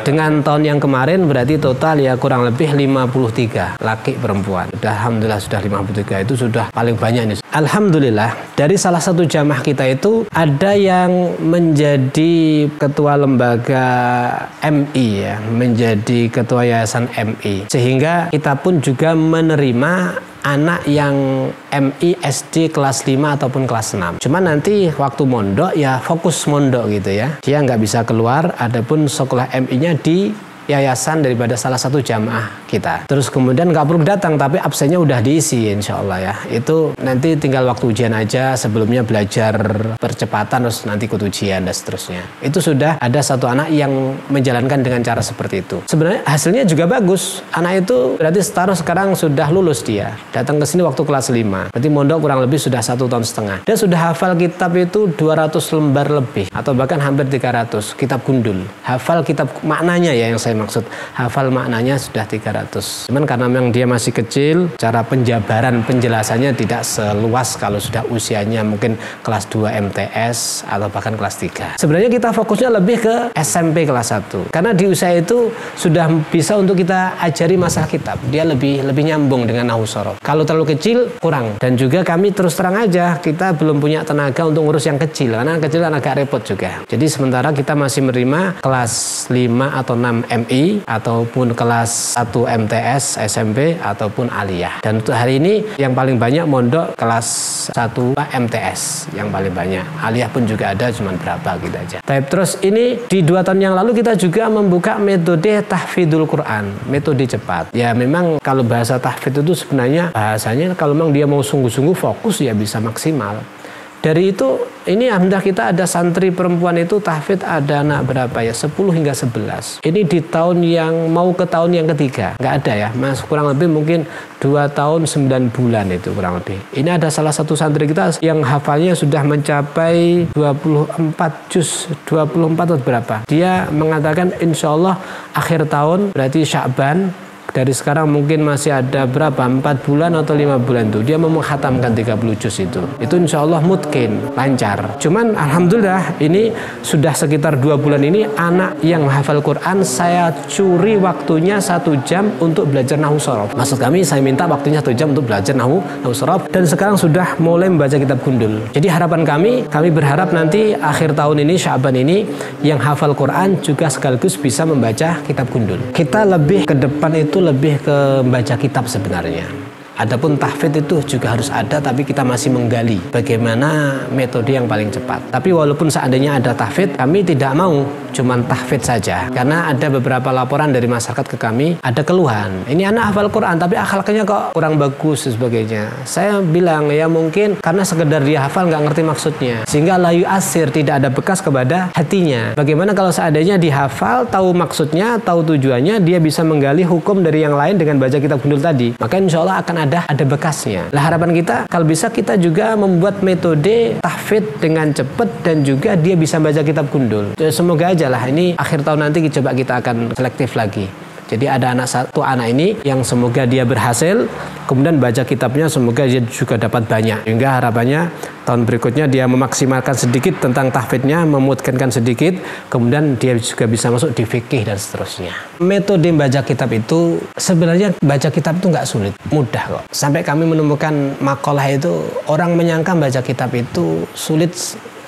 dengan tahun yang kemarin berarti total ya kurang lebih 53 laki perempuan. Alhamdulillah sudah 53, itu sudah paling banyak ini. Alhamdulillah dari salah satu jamaah kita itu ada yang menjadi ketua lembaga MI ya, menjadi ketua yayasan MI, sehingga kita pun juga menerima anak yang MI SD kelas 5 ataupun kelas 6. Cuma nanti waktu mondok ya fokus mondok gitu ya. Dia nggak bisa keluar, adapun sekolah MI-nya di yayasan daripada salah satu jamaah kita. Terus kemudian nggak perlu datang, tapi absennya udah diisi insya Allah ya. Itu nanti tinggal waktu ujian aja, sebelumnya belajar percepatan terus nanti ikut ujian dan seterusnya. Itu sudah ada satu anak yang menjalankan dengan cara seperti itu. Sebenarnya hasilnya juga bagus. Anak itu berarti sekarang sudah lulus dia. Datang ke sini waktu kelas 5. Berarti mondok kurang lebih sudah 1,5 tahun. Dia sudah hafal kitab itu 200 lembar lebih atau bahkan hampir 300 kitab gundul. Hafal kitab maknanya ya, yang saya maksud hafal maknanya sudah 300. Cuman karena memang dia masih kecil, cara penjabaran penjelasannya tidak seluas kalau sudah usianya mungkin kelas 2 MTS atau bahkan kelas 3. Sebenarnya kita fokusnya lebih ke SMP kelas 1. Karena di usia itu sudah bisa untuk kita ajari masalah kitab. Dia lebih nyambung dengan nahwu shorof. Kalau terlalu kecil kurang. Dan juga kami terus terang aja kita belum punya tenaga untuk ngurus yang kecil. Karena yang kecil kan agak repot juga. Jadi sementara kita masih menerima kelas 5 atau 6 MI ataupun kelas 1 MTS, SMP ataupun aliyah. Dan untuk hari ini yang paling banyak mondok kelas 1 MTS yang paling banyak. Aliyah pun juga ada, cuman berapa gitu aja. Terus ini di 2 tahun yang lalu kita juga membuka metode tahfidul Quran, metode cepat. Ya memang kalau bahasa tahfidz itu sebenarnya bahasanya kalau memang dia mau sungguh-sungguh fokus ya bisa maksimal. Dari itu, ini alhamdulillah kita ada santri perempuan itu tahfidz ada anak berapa ya? 10 hingga 11. Ini di tahun yang mau ke tahun yang ketiga. Nggak ada ya, Mas, kurang lebih mungkin 2 tahun 9 bulan itu kurang lebih. Ini ada salah satu santri kita yang hafalnya sudah mencapai 24 juz, 24 atau berapa. Dia mengatakan insya Allah akhir tahun berarti Sya'ban. Dari sekarang mungkin masih ada berapa? 4 bulan atau 5 bulan tuh dia mau menghatamkan 30 juz itu. Itu insya Allah mungkin lancar. Cuman alhamdulillah ini sudah sekitar 2 bulan ini anak yang hafal Quran saya curi waktunya 1 jam untuk belajar nahwu shorof. Maksud kami saya minta waktunya 1 jam untuk belajar nahwu shorof dan sekarang sudah mulai membaca kitab gundul. Jadi harapan kami berharap nanti akhir tahun ini Sya'ban ini yang hafal Quran juga sekaligus bisa membaca kitab gundul. Kita lebih ke depan itu lebih ke baca kitab sebenarnya. Adapun tahfidz itu juga harus ada, tapi kita masih menggali bagaimana metode yang paling cepat. Tapi walaupun seandainya ada tahfidz, kami tidak mau cuman tahfidz saja, karena ada beberapa laporan dari masyarakat ke kami, ada keluhan, ini anak hafal Quran tapi akhlaknya kok kurang bagus dan sebagainya. Saya bilang ya mungkin karena sekedar dia hafal nggak ngerti maksudnya, sehingga layu asir, tidak ada bekas kepada hatinya. Bagaimana kalau seandainya dihafal, tahu maksudnya, tahu tujuannya, dia bisa menggali hukum dari yang lain dengan baca kitab gundul tadi, maka insya Allah akan ada bekasnya. Lah harapan kita kalau bisa kita juga membuat metode tahfidz dengan cepat dan juga dia bisa baca kitab gundul. Semoga aja lah ini akhir tahun nanti coba kita akan selektif lagi. Jadi ada satu anak ini yang semoga dia berhasil, kemudian baca kitabnya semoga dia juga dapat banyak. Hingga harapannya tahun berikutnya dia memaksimalkan sedikit tentang tahfidznya, memutkankan sedikit, kemudian dia juga bisa masuk di fikih dan seterusnya. Metode baca kitab itu sebenarnya baca kitab itu nggak sulit, mudah kok. Sampai kami menemukan makalah itu orang menyangka baca kitab itu sulit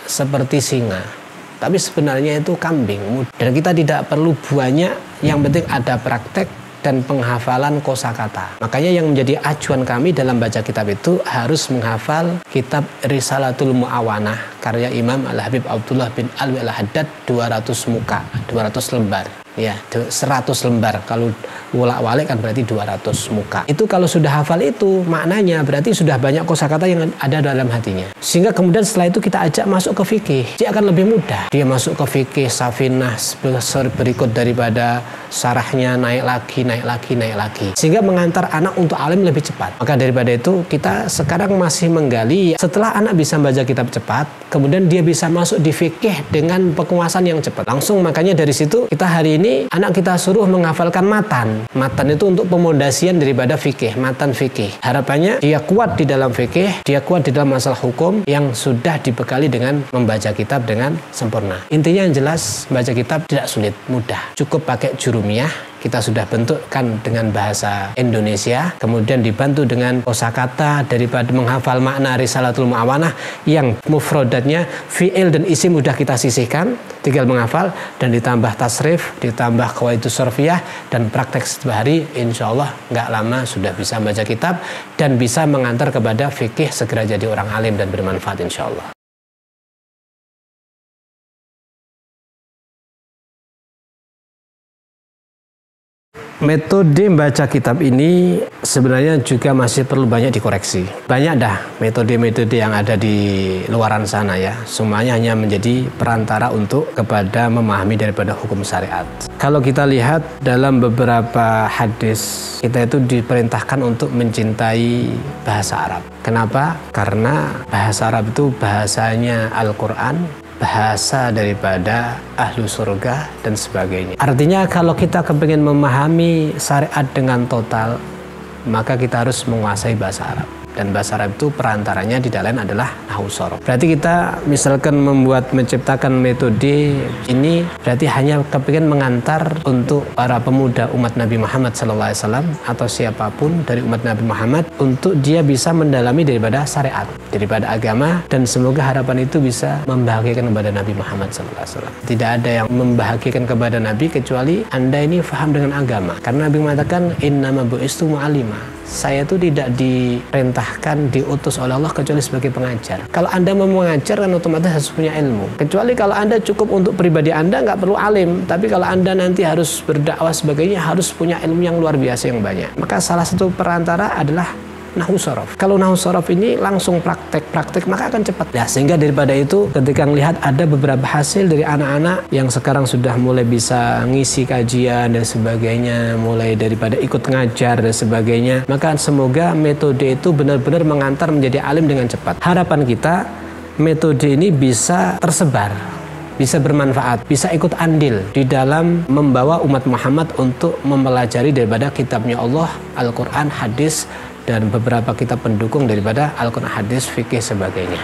seperti singa. Tapi sebenarnya itu kambing, dan kita tidak perlu banyak, yang penting ada praktek dan penghafalan kosakata. Makanya yang menjadi acuan kami dalam baca kitab itu harus menghafal kitab Risalatul Mu'awanah karya Imam Al-Habib Abdullah bin Alwi Al-Haddad, 200 muka, 200 lembar. Ya, 100 lembar. Kalau wolak-walik kan berarti 200 muka. Itu kalau sudah hafal itu maknanya berarti sudah banyak kosakata yang ada dalam hatinya. Sehingga kemudian setelah itu kita ajak masuk ke fikih. Dia akan lebih mudah. Dia masuk ke fikih Safinah berikut daripada syarahnya, naik lagi. Sehingga mengantar anak untuk alim lebih cepat. Maka daripada itu kita sekarang masih menggali. Setelah anak bisa baca kitab cepat, kemudian dia bisa masuk di fikih dengan penguasaan yang cepat. Langsung makanya dari situ kita hari ini anak kita suruh menghafalkan matan. Matan itu untuk pemondasian daripada fikih, matan fikih. Harapannya dia kuat di dalam fikih, dia kuat di dalam masalah hukum yang sudah dibekali dengan membaca kitab dengan sempurna. Intinya yang jelas, baca kitab tidak sulit, mudah. Cukup pakai jurumiyah. Kita sudah bentukkan dengan bahasa Indonesia, kemudian dibantu dengan kosakata daripada menghafal makna Risalatul Mu'awanah yang mufradatnya fi'il dan isim sudah kita sisihkan, tinggal menghafal dan ditambah tasrif, ditambah qawaidus sarfiyah dan praktek setiap hari, insya Allah nggak lama sudah bisa baca kitab dan bisa mengantar kepada fikih, segera jadi orang alim dan bermanfaat insya Allah. Metode membaca kitab ini sebenarnya juga masih perlu banyak dikoreksi. Banyak dah metode-metode yang ada di luaran sana ya. Semuanya hanya menjadi perantara untuk kepada memahami daripada hukum syariat. Kalau kita lihat dalam beberapa hadis, kita itu diperintahkan untuk mencintai bahasa Arab. Kenapa? Karena bahasa Arab itu bahasanya Al-Quran, bahasa daripada ahlu surga dan sebagainya. Artinya kalau kita kepingin memahami syariat dengan total, maka kita harus menguasai bahasa Arab. Dan bahasa Arab itu perantaranya di dalam adalah nahwu sorof. Berarti kita misalkan menciptakan metode ini berarti hanya kepingin mengantar untuk para pemuda umat Nabi Muhammad SAW atau siapapun dari umat Nabi Muhammad untuk dia bisa mendalami daripada syariat, daripada agama, dan semoga harapan itu bisa membahagiakan kepada Nabi Muhammad SAW. Tidak ada yang membahagiakan kepada Nabi kecuali Anda ini faham dengan agama. Karena Nabi mengatakan innama bu'istu mu'allimah. Saya itu tidak diperintahkan, diutus oleh Allah kecuali sebagai pengajar. Kalau Anda mau mengajar kan otomatis harus punya ilmu. Kecuali kalau Anda cukup untuk pribadi Anda nggak perlu alim. Tapi kalau Anda nanti harus berdakwah sebagainya harus punya ilmu yang luar biasa yang banyak. Maka salah satu perantara adalah nahwu sorof. Kalau nahwu sorof ini langsung praktek maka akan cepat. Ya, sehingga daripada itu ketika melihat ada beberapa hasil dari anak-anak yang sekarang sudah mulai bisa ngisi kajian dan sebagainya, mulai daripada ikut ngajar dan sebagainya, maka semoga metode itu benar-benar mengantar menjadi alim dengan cepat. Harapan kita metode ini bisa tersebar, bisa bermanfaat, bisa ikut andil di dalam membawa umat Muhammad untuk mempelajari daripada kitabnya Allah, Al-Quran, hadis, dan beberapa kitab pendukung daripada Al-Quran, hadis, fikih, sebagainya.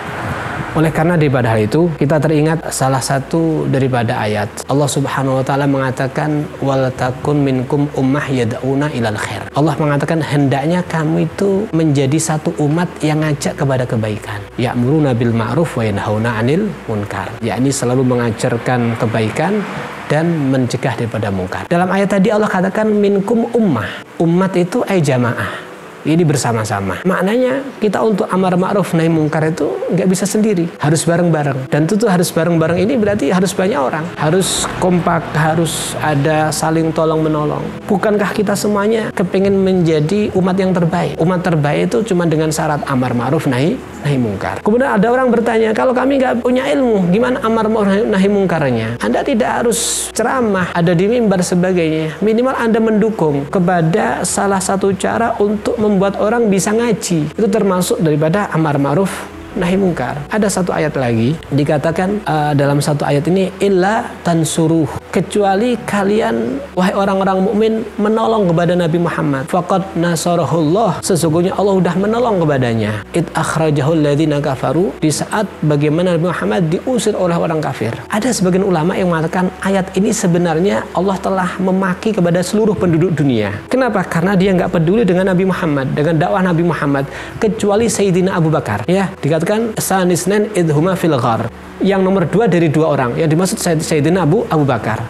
Oleh karena daripada hal itu, kita teringat salah satu daripada ayat. Allah Subhanahu wa Ta'ala mengatakan, wal takun minkum ummah yad'una ilal khair. Allah mengatakan, hendaknya kamu itu menjadi satu umat yang ngajak kepada kebaikan. Ya'muruna bil ma'ruf wa yanhauna 'anil munkar. Yakni selalu mengajarkan kebaikan dan mencegah daripada mungkar. Dalam ayat tadi Allah katakan minkum ummah. Umat itu jamaah. Ini bersama-sama. Maknanya kita untuk amar ma'ruf nahi mungkar itu nggak bisa sendiri, harus bareng-bareng. Dan tentu harus bareng-bareng ini berarti harus banyak orang, harus kompak, harus ada saling tolong menolong. Bukankah kita semuanya kepingin menjadi umat yang terbaik? Umat terbaik itu cuma dengan syarat amar ma'ruf nahi mungkar. Kemudian ada orang bertanya, kalau kami nggak punya ilmu, gimana amar ma'ruf nahi mungkarnya? Anda tidak harus ceramah, ada di mimbar sebagainya. Minimal Anda mendukung kepada salah satu cara untuk membuat orang bisa ngaji. Itu termasuk daripada amar ma'ruf nahi mungkar. Ada satu ayat lagi dikatakan dalam satu ayat ini, illa tansuruh, kecuali kalian wahai orang-orang mukmin menolong kepada Nabi Muhammad. Faqad nasarahullah, sesungguhnya Allah sudah menolong kepadanya. Id akhrajahul ladzina kafaru, di saat bagaimana Nabi Muhammad diusir oleh orang kafir. Ada sebagian ulama yang mengatakan ayat ini sebenarnya Allah telah memaki kepada seluruh penduduk dunia. Kenapa? Karena dia nggak peduli dengan Nabi Muhammad, dengan dakwah Nabi Muhammad, kecuali Sayyidina Abu Bakar. Ya, dikatakan sanisnan idhuma fil ghar, yang nomor 2 dari 2 orang, yang dimaksud Sayyidina Abu Bakar.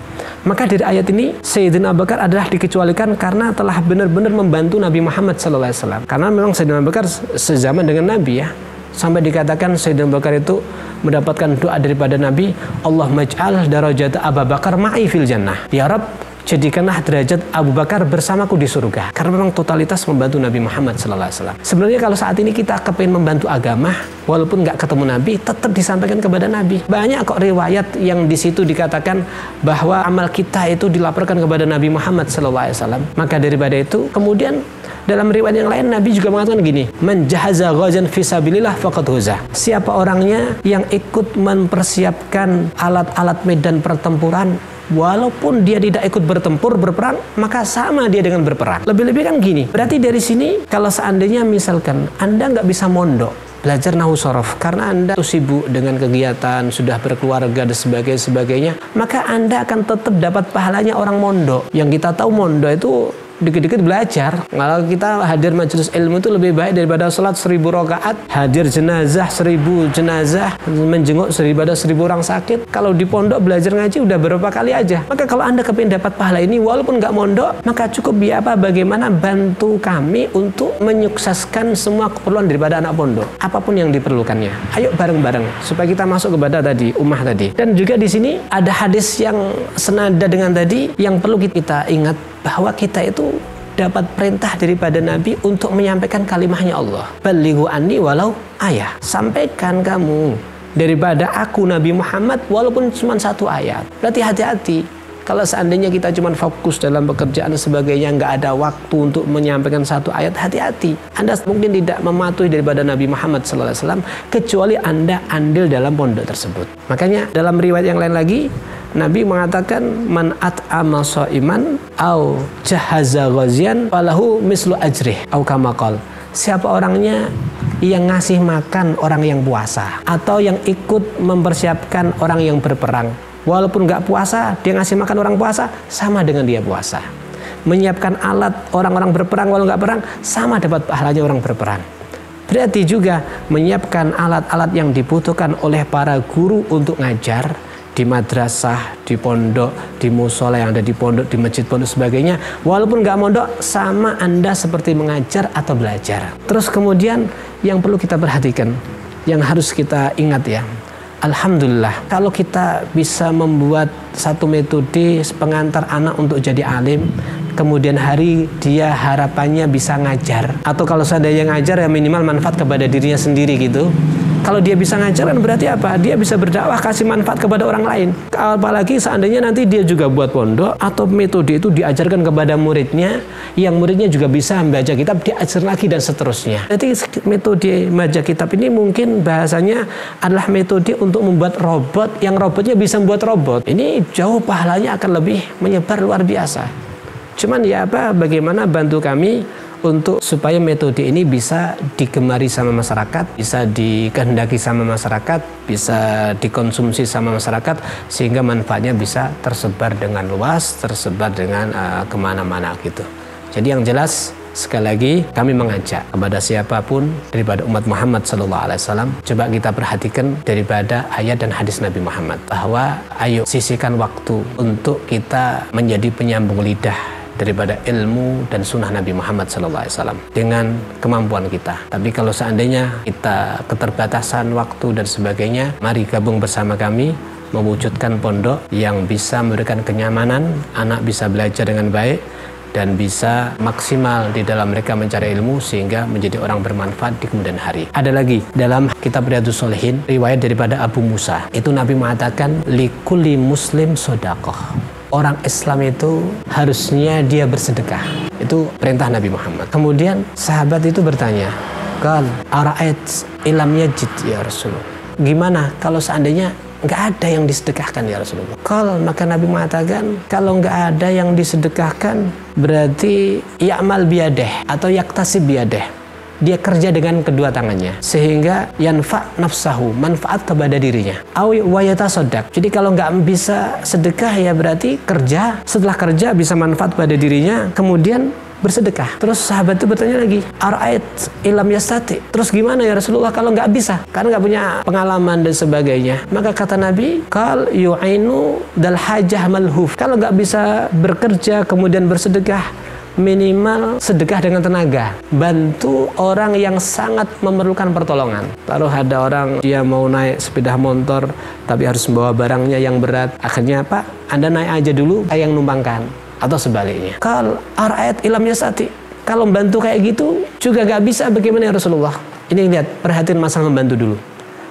Maka dari ayat ini Sayyidina Abu Bakar adalah dikecualikan karena telah benar-benar membantu Nabi Muhammad SAW. Karena memang Sayyidina Abu Bakar sezaman dengan Nabi ya, sampai dikatakan Sayyidina Abu Bakar itu mendapatkan doa daripada Nabi, Allahumma ij'al darajat Abu Bakar ma'i fil jannah, ya Rabb, jadikanlah derajat Abu Bakar bersamaku di surga. Karena memang totalitas membantu Nabi Muhammad SAW. Sebenarnya kalau saat ini kita kepingin membantu agama, walaupun nggak ketemu Nabi, tetap disampaikan kepada Nabi. Banyak kok riwayat yang di situ dikatakan bahwa amal kita itu dilaporkan kepada Nabi Muhammad SAW. Maka daripada itu, kemudian dalam riwayat yang lain Nabi juga mengatakan gini, man jahaza ghazan fisabilillah faqad huza. Siapa orangnya yang ikut mempersiapkan alat-alat medan pertempuran, walaupun dia tidak ikut berperang, maka sama dia dengan berperang. Lebih-lebih kan gini, berarti dari sini kalau seandainya misalkan Anda nggak bisa mondok, belajar nahwu shorof karena Anda sibuk dengan kegiatan, sudah berkeluarga dan sebagainya, maka Anda akan tetap dapat pahalanya orang mondok. Yang kita tahu mondok itu dikit-dikit belajar. Kalau kita hadir majelis ilmu itu lebih baik daripada sholat 1000 rakaat, hadir jenazah 1000 jenazah, menjenguk daripada 1000 orang sakit. Kalau di pondok belajar ngaji udah berapa kali aja. Maka kalau Anda kepingin dapat pahala ini walaupun nggak mondok, maka cukup bagaimana bantu kami untuk menyukseskan semua keperluan daripada anak pondok, apapun yang diperlukannya. Ayo bareng-bareng supaya kita masuk kepada tadi ummah tadi. Dan juga di sini ada hadis yang senada dengan tadi yang perlu kita ingat, bahwa kita itu dapat perintah daripada Nabi untuk menyampaikan kalimahnya Allah. Balighu anni walau ayah. Sampaikan kamu daripada aku Nabi Muhammad walaupun cuma 1 ayat. Berarti hati-hati. Kalau seandainya kita cuma fokus dalam pekerjaan dan sebagainya, nggak ada waktu untuk menyampaikan 1 ayat, hati-hati. Anda mungkin tidak mematuhi daripada Nabi Muhammad SAW, kecuali Anda andil dalam pondok tersebut. Makanya dalam riwayat yang lain lagi, Nabi mengatakan man at'ama shaiman au jahaza ghazian falahu mislu ajrih au kama qala. Siapa orangnya yang ngasih makan orang yang puasa atau yang ikut mempersiapkan orang yang berperang, walaupun nggak puasa dia ngasih makan orang puasa, sama dengan dia puasa. Menyiapkan alat orang-orang berperang walau nggak perang, sama dapat pahalanya orang berperang. Berarti juga menyiapkan alat-alat yang dibutuhkan oleh para guru untuk ngajar di madrasah, di pondok, di musola yang ada di pondok, di masjid pondok sebagainya, walaupun nggak mondok, sama Anda seperti mengajar atau belajar. Terus kemudian yang perlu kita perhatikan, yang harus kita ingat ya, alhamdulillah kalau kita bisa membuat satu metode pengantar anak untuk jadi alim, kemudian hari dia harapannya bisa ngajar, atau kalau seandainya ngajar ya minimal manfaat kepada dirinya sendiri gitu. Kalau dia bisa ngajar kan berarti apa? Dia bisa berdakwah, kasih manfaat kepada orang lain. Apalagi seandainya nanti dia juga buat pondok atau metode itu diajarkan kepada muridnya, yang muridnya juga bisa membaca kitab, diajar lagi dan seterusnya. Jadi metode membaca kitab ini mungkin bahasanya adalah metode untuk membuat robot, yang robotnya bisa membuat robot. Ini jauh pahalanya akan lebih menyebar luar biasa. Cuman ya bagaimana bantu kami untuk supaya metode ini bisa digemari sama masyarakat, bisa dikehendaki sama masyarakat, bisa dikonsumsi sama masyarakat, sehingga manfaatnya bisa tersebar dengan luas, tersebar dengan kemana-mana gitu. Jadi yang jelas sekali lagi kami mengajak kepada siapapun daripada umat Muhammad SAW, coba kita perhatikan daripada ayat dan hadis Nabi Muhammad, bahwa ayo sisihkan waktu untuk kita menjadi penyambung lidah daripada ilmu dan sunnah Nabi Muhammad SAW dengan kemampuan kita. Tapi kalau seandainya kita keterbatasan waktu dan sebagainya, mari gabung bersama kami mewujudkan pondok yang bisa memberikan kenyamanan, anak bisa belajar dengan baik dan bisa maksimal di dalam mereka mencari ilmu sehingga menjadi orang bermanfaat di kemudian hari. Ada lagi dalam kitab Riyadhus Shalihin riwayat daripada Abu Musa, itu Nabi mengatakan likulli muslim shadaqah. Orang Islam itu harusnya dia bersedekah. Itu perintah Nabi Muhammad. Kemudian sahabat itu bertanya, "Qal ara'ait ilam yajid ya Rasulullah." Gimana kalau seandainya nggak ada yang disedekahkan ya Rasulullah? Maka Nabi mengatakan kalau nggak ada yang disedekahkan berarti ya'mal biyadeh atau yaktasib biyadeh. Dia kerja dengan kedua tangannya sehingga yanfa nafsahu, manfaat kepada dirinya. Awi wayata sodak. Jadi kalau nggak bisa sedekah ya berarti kerja, setelah kerja bisa manfaat pada dirinya kemudian bersedekah. Terus sahabat itu bertanya lagi, ara'ait ilam yastati. Terus gimana ya Rasulullah kalau nggak bisa? Karena nggak punya pengalaman dan sebagainya. Maka kata Nabi, kal yu'inu dal hajah malhuf. Kalau nggak bisa bekerja kemudian bersedekah, minimal sedekah dengan tenaga, bantu orang yang sangat memerlukan pertolongan. Taruh ada orang dia mau naik sepeda motor tapi harus membawa barangnya yang berat, akhirnya Pak, Anda naik aja dulu, saya yang numpangkan, atau sebaliknya. Kal ara'ait ilam yasati, kalau membantu kayak gitu juga gak bisa, bagaimana ya Rasulullah? Ini lihat, perhatiin masalah membantu dulu.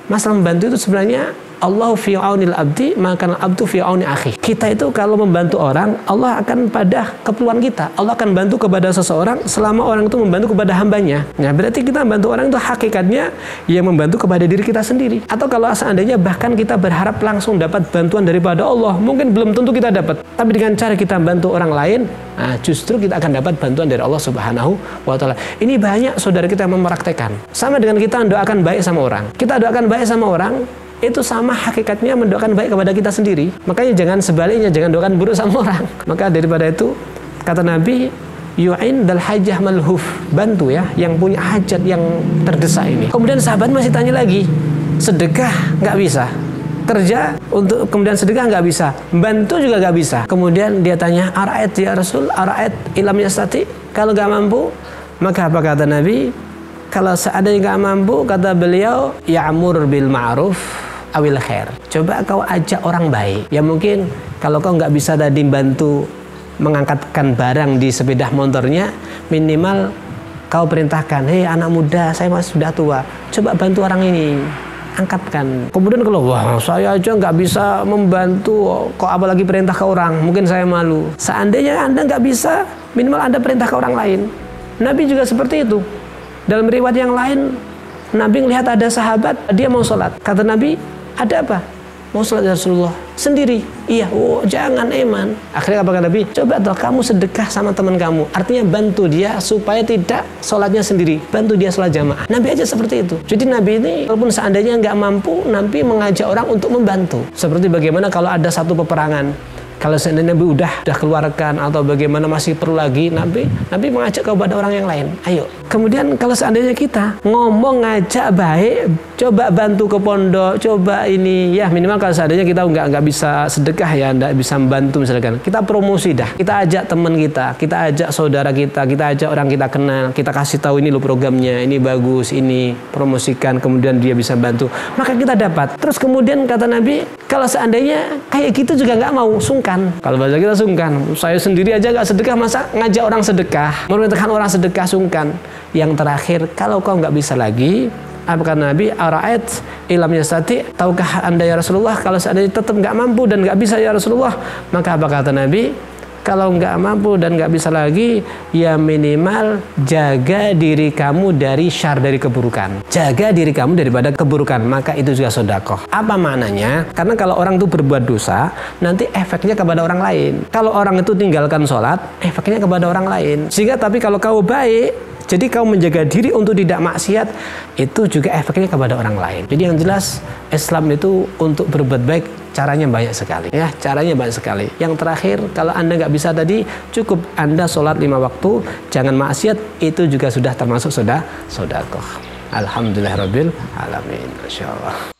Masalah membantu itu sebenarnya Allahu fi aunil abdi maka abdu fi auni akhi. Kita itu kalau membantu orang, Allah akan pada keperluan kita. Allah akan bantu kepada seseorang selama orang itu membantu kepada hambanya. Nah, berarti kita membantu orang itu hakikatnya yang membantu kepada diri kita sendiri. Atau kalau seandainya bahkan kita berharap langsung dapat bantuan daripada Allah, mungkin belum tentu kita dapat. Tapi dengan cara kita bantu orang lain, nah justru kita akan dapat bantuan dari Allah Subhanahu wa Ta'ala. Ini banyak saudara kita yang mempraktekkan. Sama dengan kita mendoakan baik sama orang. Kita doakan baik sama orang, itu sama hakikatnya mendoakan baik kepada kita sendiri. Makanya jangan sebaliknya, jangan doakan buruk sama orang. Maka daripada itu, kata Nabi, yu'in dal hajah malhuf, bantu ya yang punya hajat yang terdesak ini. Kemudian sahabat masih tanya lagi, sedekah nggak bisa, kerja untuk kemudian sedekah nggak bisa, bantu juga nggak bisa. Kemudian dia tanya, ara'ait ya Rasul, ara'ait ilam yastati, kalau nggak mampu, maka apa kata Nabi? Kalau seandainya nggak mampu, kata beliau, ya'mur bil ma'ruf awil khair. Coba kau ajak orang baik. Ya mungkin kalau kau nggak bisa tadi bantu mengangkatkan barang di sepeda motornya, minimal kau perintahkan, hei anak muda, saya masih sudah tua, coba bantu orang ini, angkatkan. Kemudian kalau wah saya aja nggak bisa membantu, kok apalagi perintah ke orang, mungkin saya malu. Seandainya Anda nggak bisa, minimal Anda perintah ke orang lain. Nabi juga seperti itu. Dalam riwayat yang lain, Nabi melihat ada sahabat, dia mau sholat. Kata Nabi, ada apa? Mau sholat ya Rasulullah? Sendiri? Iya. Oh jangan eman. Akhirnya apa kata Nabi? Coba toh kamu sedekah sama teman kamu. Artinya bantu dia supaya tidak sholatnya sendiri. Bantu dia sholat jamaah. Nabi aja seperti itu. Jadi Nabi ini walaupun seandainya nggak mampu, Nabi mengajak orang untuk membantu. Seperti bagaimana kalau ada satu peperangan, kalau seandainya Nabi udah keluarkan atau bagaimana masih perlu lagi, Nabi mengajak kepada orang yang lain. Ayo. Kemudian kalau seandainya kita ngomong ngajak baik, coba bantu ke pondok, coba ini ya minimal kalau seandainya kita nggak bisa sedekah ya, nggak bisa membantu misalkan, kita promosi dah, kita ajak teman kita ajak saudara kita ajak orang kita kenal, kita kasih tahu ini loh programnya, ini bagus, ini promosikan, kemudian dia bisa bantu, maka kita dapat. Terus kemudian kata Nabi, kalau seandainya kayak gitu juga nggak mau, sungkan. Kalau bahasa kita sungkan, saya sendiri aja nggak sedekah, masa ngajak orang sedekah, memerintahkan orang sedekah, sungkan. Yang terakhir, kalau kau nggak bisa lagi, apa kata Nabi? Ara'ait ilam yastati, tahukah Anda ya Rasulullah kalau seandainya tetap nggak mampu dan nggak bisa ya Rasulullah, maka apa kata Nabi? Kalau nggak mampu dan nggak bisa lagi, ya minimal jaga diri kamu dari syar, dari keburukan. Jaga diri kamu daripada keburukan, maka itu juga sedekah. Apa maknanya? Karena kalau orang itu berbuat dosa, nanti efeknya kepada orang lain. Kalau orang itu tinggalkan sholat, efeknya kepada orang lain. Sehingga tapi kalau kau baik, jadi kau menjaga diri untuk tidak maksiat, itu juga efeknya kepada orang lain. Jadi yang jelas Islam itu untuk berbuat baik caranya banyak sekali. Ya, caranya banyak sekali. Yang terakhir, kalau Anda nggak bisa tadi, cukup Anda sholat 5 waktu, jangan maksiat, itu juga sudah termasuk sedekah. Alhamdulillahirabbil alamin. Masyaallah.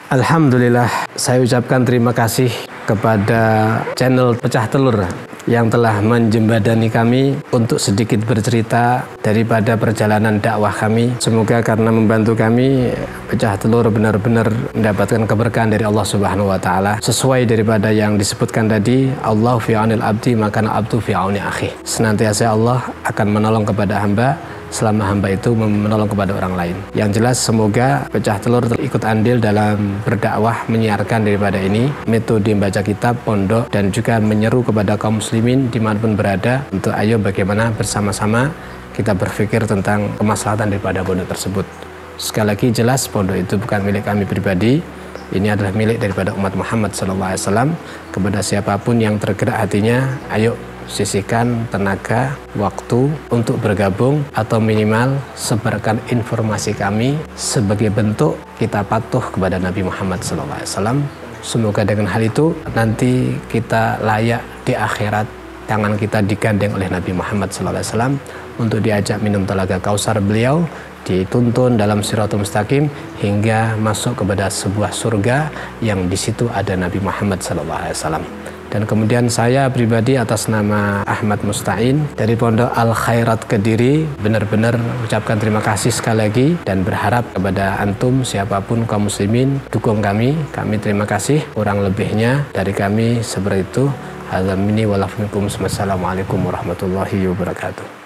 Alhamdulillah, saya ucapkan terima kasih kepada channel Pecah Telur yang telah menjembatani kami untuk sedikit bercerita daripada perjalanan dakwah kami. Semoga karena membantu kami, Pecah Telur benar-benar mendapatkan keberkahan dari Allah Subhanahu wa taala. Sesuai daripada yang disebutkan tadi, Allah fi aunil abdi maka abdu fi auni akhi. Senantiasa Allah akan menolong kepada hamba selama hamba itu menolong kepada orang lain. Yang jelas semoga Pecah Telur ikut andil dalam berdakwah, menyiarkan daripada ini metode membaca kitab, pondok, dan juga menyeru kepada kaum muslimin dimanapun berada untuk ayo bagaimana bersama-sama kita berpikir tentang kemaslahatan daripada pondok tersebut. Sekali lagi jelas pondok itu bukan milik kami pribadi, ini adalah milik daripada umat Muhammad SAW. Kepada siapapun yang tergerak hatinya, ayo sisihkan tenaga, waktu untuk bergabung atau minimal sebarkan informasi kami sebagai bentuk kita patuh kepada Nabi Muhammad SAW. Semoga dengan hal itu nanti kita layak di akhirat, tangan kita digandeng oleh Nabi Muhammad SAW untuk diajak minum telaga kausar beliau, dituntun dalam Shirathul Mustaqim hingga masuk kepada sebuah surga yang di situ ada Nabi Muhammad SAW. Dan kemudian saya pribadi atas nama Ahmad Musta'in dari Pondok Al Khairat Kediri benar-benar ucapkan terima kasih sekali lagi dan berharap kepada antum siapapun kaum muslimin dukung kami terima kasih. Kurang lebihnya dari kami seperti itu. Assalamualaikum warahmatullahi wabarakatuh.